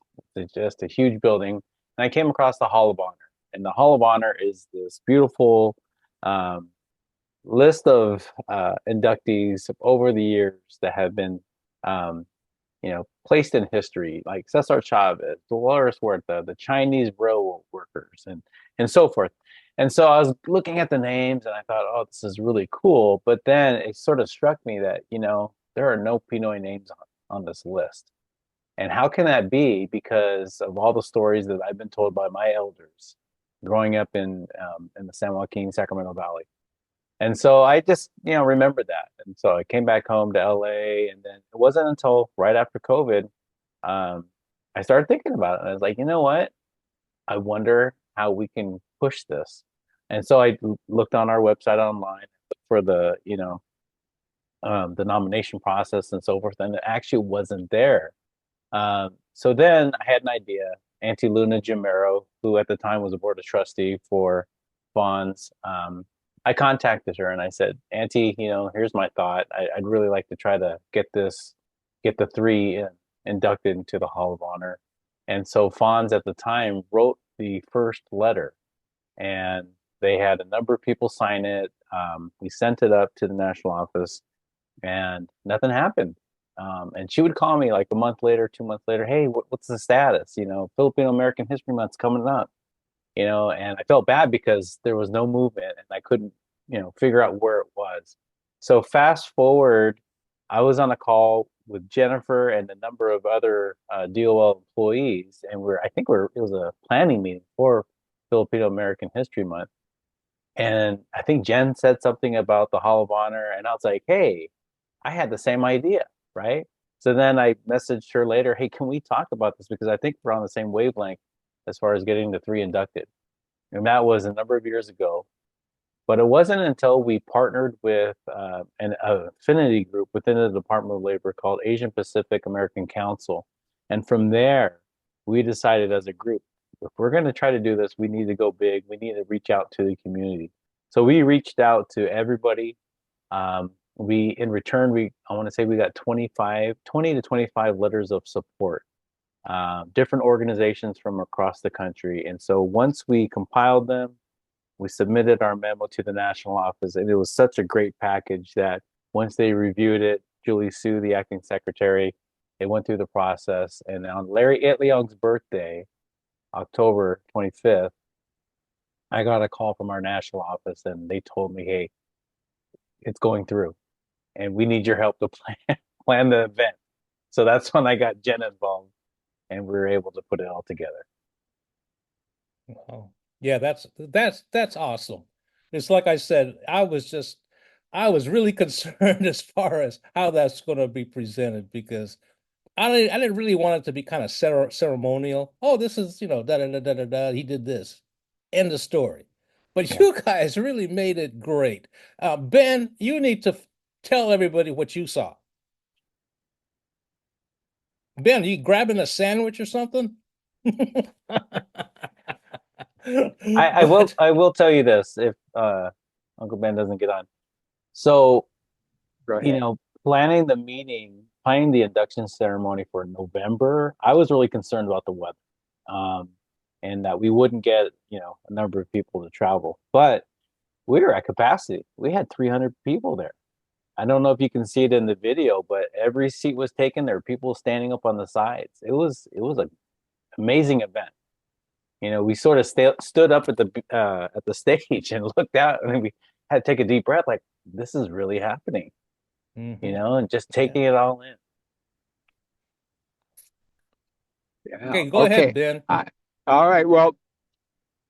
just a huge building, and I came across the Hall of Honor. And the Hall of Honor is this beautiful list of inductees over the years that have been, placed in history, like Cesar Chavez, Dolores Huerta, the Chinese railroad workers, and so forth. And so I was looking at the names, and I thought, oh, this is really cool. But then it sort of struck me that, there are no Pinoy names on this list. And how can that be? Because of all the stories that I've been told by my elders growing up in the San Joaquin, Sacramento Valley. And so I just, remembered that. And so I came back home to LA, and then it wasn't until right after COVID, um, I started thinking about it. And I was like, you know what? I wonder how we can push this. And so I looked on our website online for the nomination process and so forth, and it actually wasn't there. So then I had an idea. Auntie Luna Jimero, who at the time was a board of trustee for FANHS, I contacted her and I said, Auntie, here's my thought. I'd really like to try to get the three inducted into the Hall of Honor. And so FANHS at the time wrote the first letter, and they had a number of people sign it. We sent it up to the national office, and nothing happened. And she would call me like a month later, 2 months later, hey, what's the status? Filipino American History Month's coming up, and I felt bad because there was no movement and I couldn't, figure out where it was. So fast forward, I was on a call with Jennifer and a number of other DOL employees, and it was a planning meeting for Filipino American History Month. And I think Jen said something about the Hall of Honor, and I was like, hey, I had the same idea, right? So then I messaged her later, hey, can we talk about this? Because I think we're on the same wavelength as far as getting the three inducted. And that was a number of years ago. But it wasn't until we partnered with an affinity group within the Department of Labor called Asian Pacific American Council. And from there, we decided as a group, if we're going to try to do this, we need to go big. We need to reach out to the community. So we reached out to everybody. In return, I want to say we got 20 to 25 letters of support, different organizations from across the country. And so once we compiled them, we submitted our memo to the national office, and it was such a great package that once they reviewed it, Julie Sue, the acting secretary, it went through the process. And on Larry Itliong's birthday, October 25th, I got a call from our national office, and they told me, hey, it's going through, and we need your help to plan the event. So that's when I got Jen involved, and we were able to put it all together. Wow. Yeah, that's awesome. It's like I said, I was really concerned as far as how that's going to be presented, because I didn't really want it to be kind of ceremonial. Oh, this is, da da da da da da. He did this. End of story. But you guys really made it great. Ben, you need to tell everybody what you saw. Ben, are you grabbing a sandwich or something? I will tell you this if Uncle Ben doesn't get on. So, planning the meeting, planning the induction ceremony for November, I was really concerned about the weather, and that we wouldn't get a number of people to travel. But we were at capacity. We had 300 people there. I don't know if you can see it in the video, but every seat was taken. There were people standing up on the sides. It was an amazing event. We sort of stood up at the stage and looked out, and we had to take a deep breath, like this is really happening, and just taking it all in. Yeah. Okay, go ahead, Ben. All right. Well,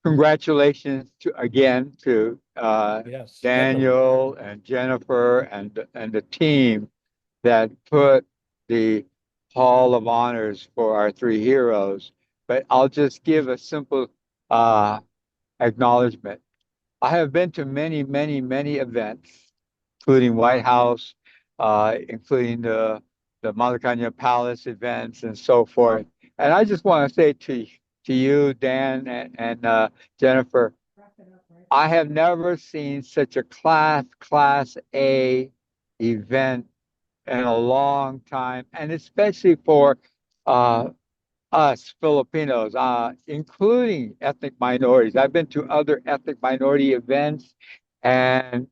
congratulations again to yes, Daniel and Jennifer and the team that put the Hall of Honors for our three heroes. But I'll just give a simple acknowledgement. I have been to many, many, many events, including White House, including the Malacaña Palace events and so forth. And I just want to say to you, Dan and Jennifer, I have never seen such a class A event in a long time, and especially for us Filipinos, including ethnic minorities. I've been to other ethnic minority events, and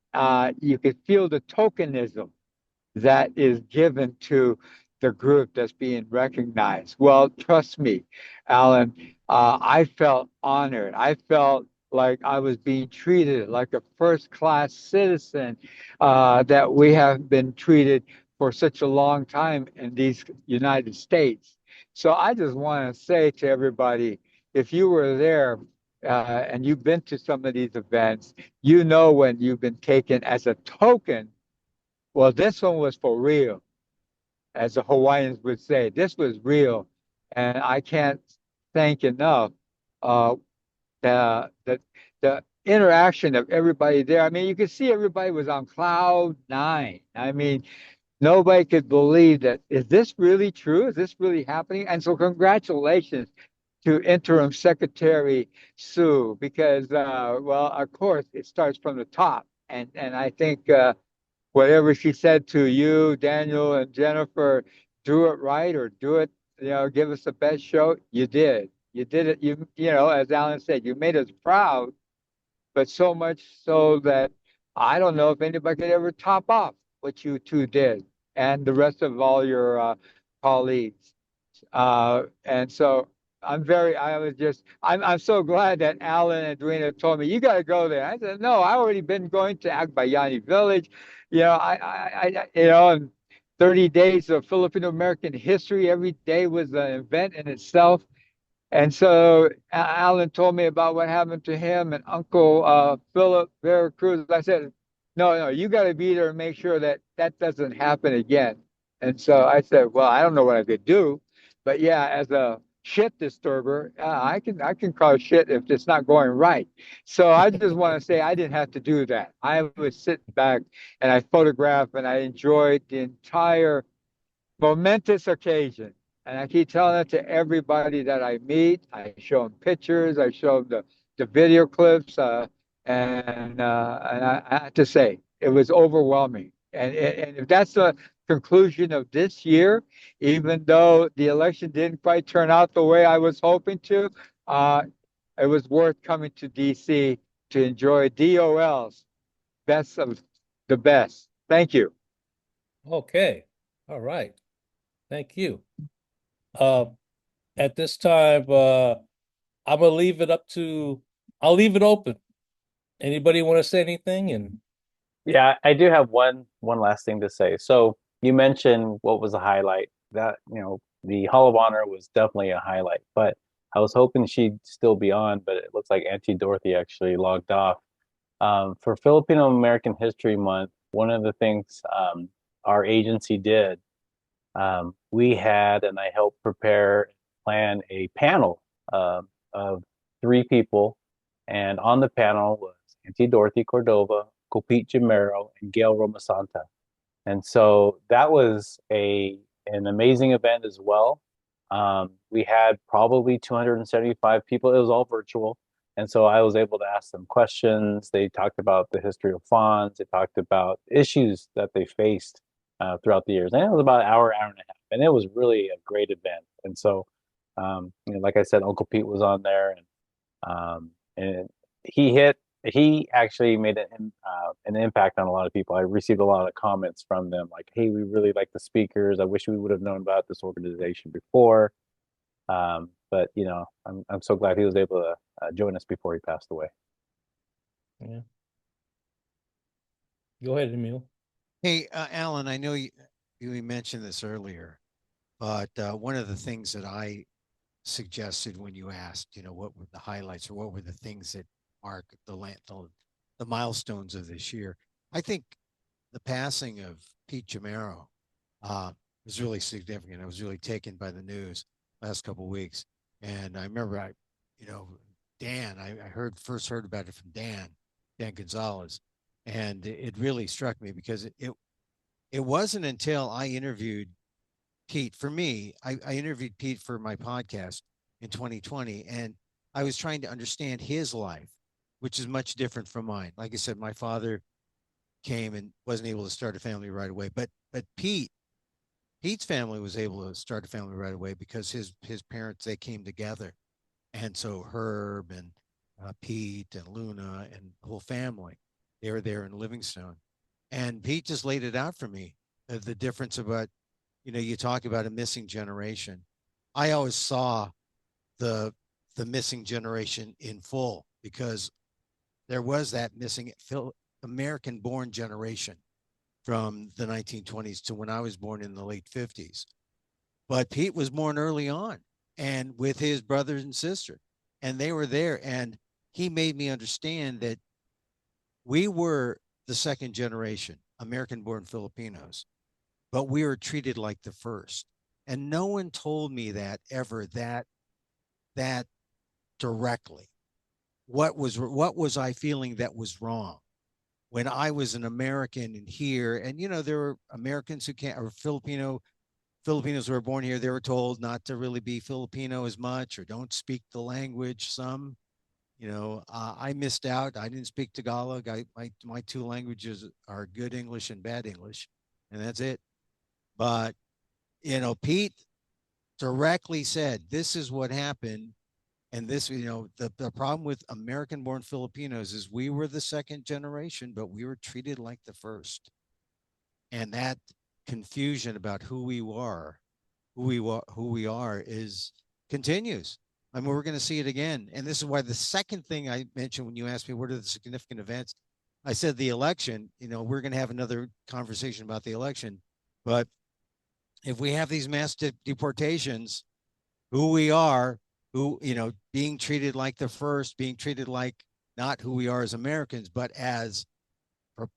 you could feel the tokenism that is given to the group that's being recognized. Well, trust me, Alan, I felt honored. I felt like I was being treated like a first-class citizen, that we have been treated for such a long time in these United States. So I just want to say to everybody, if you were there and you've been to some of these events, you know when you've been taken as a token. Well, this one was for real, as the Hawaiians would say. This was real, and I can't thank enough uh, the interaction of everybody there. I mean, you could see everybody was on cloud nine. I mean, nobody could believe that. Is this really true? Is this really happening? And so, congratulations to Interim Secretary Sue, because, well, of course, it starts from the top. And I think whatever she said to you, Daniel, and Jennifer, do it right or do it, give us the best show. You did. You did it. As Alan said, you made us proud, but so much so that I don't know if anybody could ever top off what you two did and the rest of all your colleagues. And so I'm so glad that Alan and Edwina told me, you got to go there. I said, no, I already been going to Agbayani Village. And 30 days of Filipino American history. Every day was an event in itself. And so Alan told me about what happened to him and Uncle Philip Veracruz. I said, no, you got to be there and make sure that that doesn't happen again. And so I said, well, I don't know what I could do, but yeah, as a shit disturber, I can cause shit if it's not going right. So I just want to say I didn't have to do that. I was sitting back and I photographed and I enjoyed the entire momentous occasion. And I keep telling it to everybody that I meet. I show them pictures. I show them the video clips. And I have to say, it was overwhelming. And if that's the conclusion of this year, even though the election didn't quite turn out the way I was hoping to, it was worth coming to DC to enjoy DOL's best of the best. Thank you. Okay. All right. Thank you. At this time, I'm gonna leave it I'll leave it open. Anybody want to say anything? And yeah, I do have one last thing to say. So you mentioned what was a highlight. That, the Hall of Honor was definitely a highlight, but I was hoping she'd still be on, but it looks like Auntie Dorothy actually logged off. For Filipino American History Month, one of the things our agency did, we had, and I helped plan a panel of 3 people, and on the panel was Auntie Dorothy Cordova, Copit Jimero, and Gail Romasanta. And so that was an amazing event as well. We had probably 275 people. It was all virtual. And so I was able to ask them questions. They talked about the history of FANHS. They talked about issues that they faced throughout the years. And it was about an hour and a half. And it was really a great event. And so, like I said, Uncle Pete was on there, and he actually made an impact on a lot of people. I received a lot of comments from them like, hey, we really like the speakers. I wish we would have known about this organization before. But I'm so glad he was able to join us before he passed away. Yeah. Go ahead, Emil. Hey, Alan, I know you mentioned this earlier, but one of the things that I suggested when you asked, what were the highlights or what were the things that mark the milestones of this year, I think the passing of Pete Jimero was really significant. I was really taken by the news last couple of weeks, and I remember Dan, I first heard about it from Dan Gonzalez, and it really struck me because it wasn't until I interviewed Pete. For me, I interviewed Pete for my podcast in 2020, and I was trying to understand his life, which is much different from mine. Like I said, my father came and wasn't able to start a family right away, but Pete's family was able to start a family right away because his parents, they came together. And so Herb and Pete and Luna and the whole family, they were there in Livingstone. And Pete just laid it out for me, the difference about, you talk about a missing generation. I always saw the missing generation in full because there was that missing American-born generation from the 1920s to when I was born in the late 50s. But Pete was born early on and with his brothers and sister, and they were there. And he made me understand that we were the second generation American born Filipinos, but we were treated like the first. And no one told me that ever that directly. What was I feeling that was wrong when I was an American in here? And there were Americans who can't, or Filipinos who were born here. They were told not to really be Filipino as much, or don't speak the language. Some, I missed out. I didn't speak Tagalog. My two languages are good English and bad English, and that's it. But Pete directly said, "This is what happened." And this, the problem with American born Filipinos is we were the second generation, but we were treated like the first. And that confusion about who we are is continues. I mean, we're going to see it again. And this is why the second thing I mentioned when you asked me, what are the significant events? I said the election, we're going to have another conversation about the election. But if we have these mass deportations, who we are, being treated like the first, being treated like not who we are as Americans, but as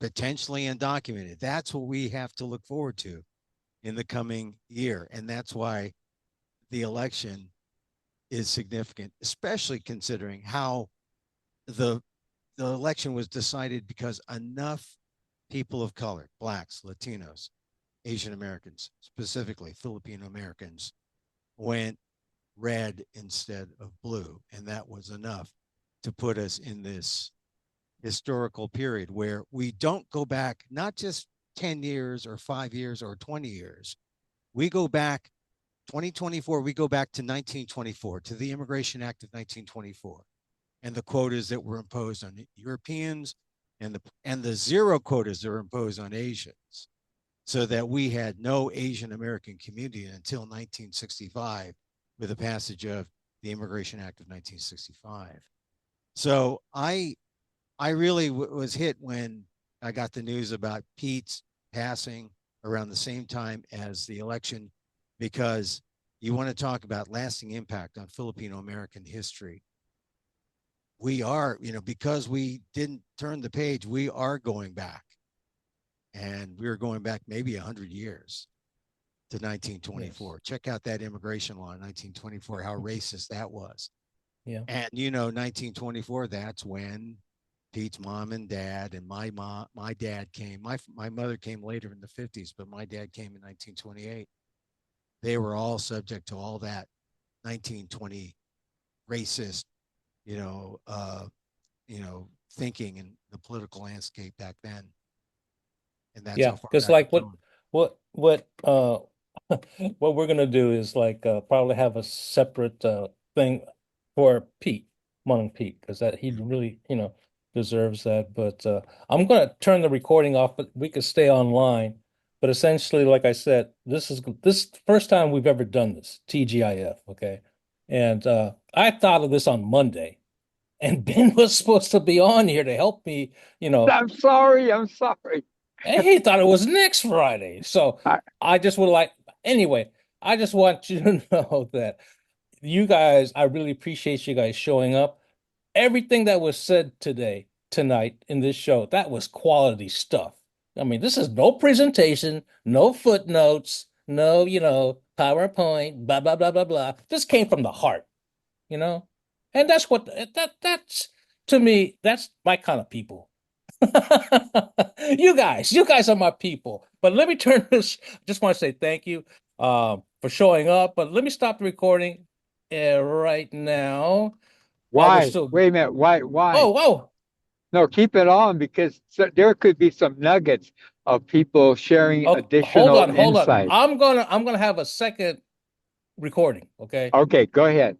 potentially undocumented. That's what we have to look forward to in the coming year. And that's why the election is significant, especially considering how the election was decided because enough people of color, Blacks, Latinos, Asian Americans, specifically Filipino Americans, went red instead of blue. And that was enough to put us in this historical period where we don't go back, not just 10 years or 5 years or 20 years. We go back, 2024, we go back to 1924, to the Immigration Act of 1924, and the quotas that were imposed on Europeans and the zero quotas that were imposed on Asians, so that we had no Asian American community until 1965 with the passage of the Immigration Act of 1965. So I really was hit when I got the news about Pete's passing around the same time as the election, because you want to talk about lasting impact on Filipino American history. We are, because we didn't turn the page, we are going back. And we're going back maybe 100 years to 1924. Yes. Check out that immigration law in 1924, how racist that was. Yeah. And 1924, that's when Pete's mom and dad and my dad came. My mother came later in the 50s, but my dad came in 1928. They were all subject to all that 1920 racist, thinking in the political landscape back then. And that's how far because like what what we're gonna do is probably have a separate thing for Pete, Hmong Pete, because that he really deserves that. But I'm gonna turn the recording off, but we could stay online. But essentially, like I said, this is the first time we've ever done this, TGIF, okay? And I thought of this on Monday, and Ben was supposed to be on here to help me, I'm sorry. And he thought it was next Friday. So I just would anyway, I just want you to know that you guys, I really appreciate you guys showing up. Everything that was said tonight in this show, that was quality stuff. I mean, this is no presentation, no footnotes, no, PowerPoint, blah, blah, blah, blah, blah. This came from the heart, And that's that's to me, that's my kind of people. You guys are my people. But let me turn this. Just want to say thank you for showing up. But let me stop the recording right now. Wait a minute. Why? Oh. No, keep it on, because there could be some nuggets of people sharing additional insight. I'm gonna have a second recording. Okay. Okay. Go ahead.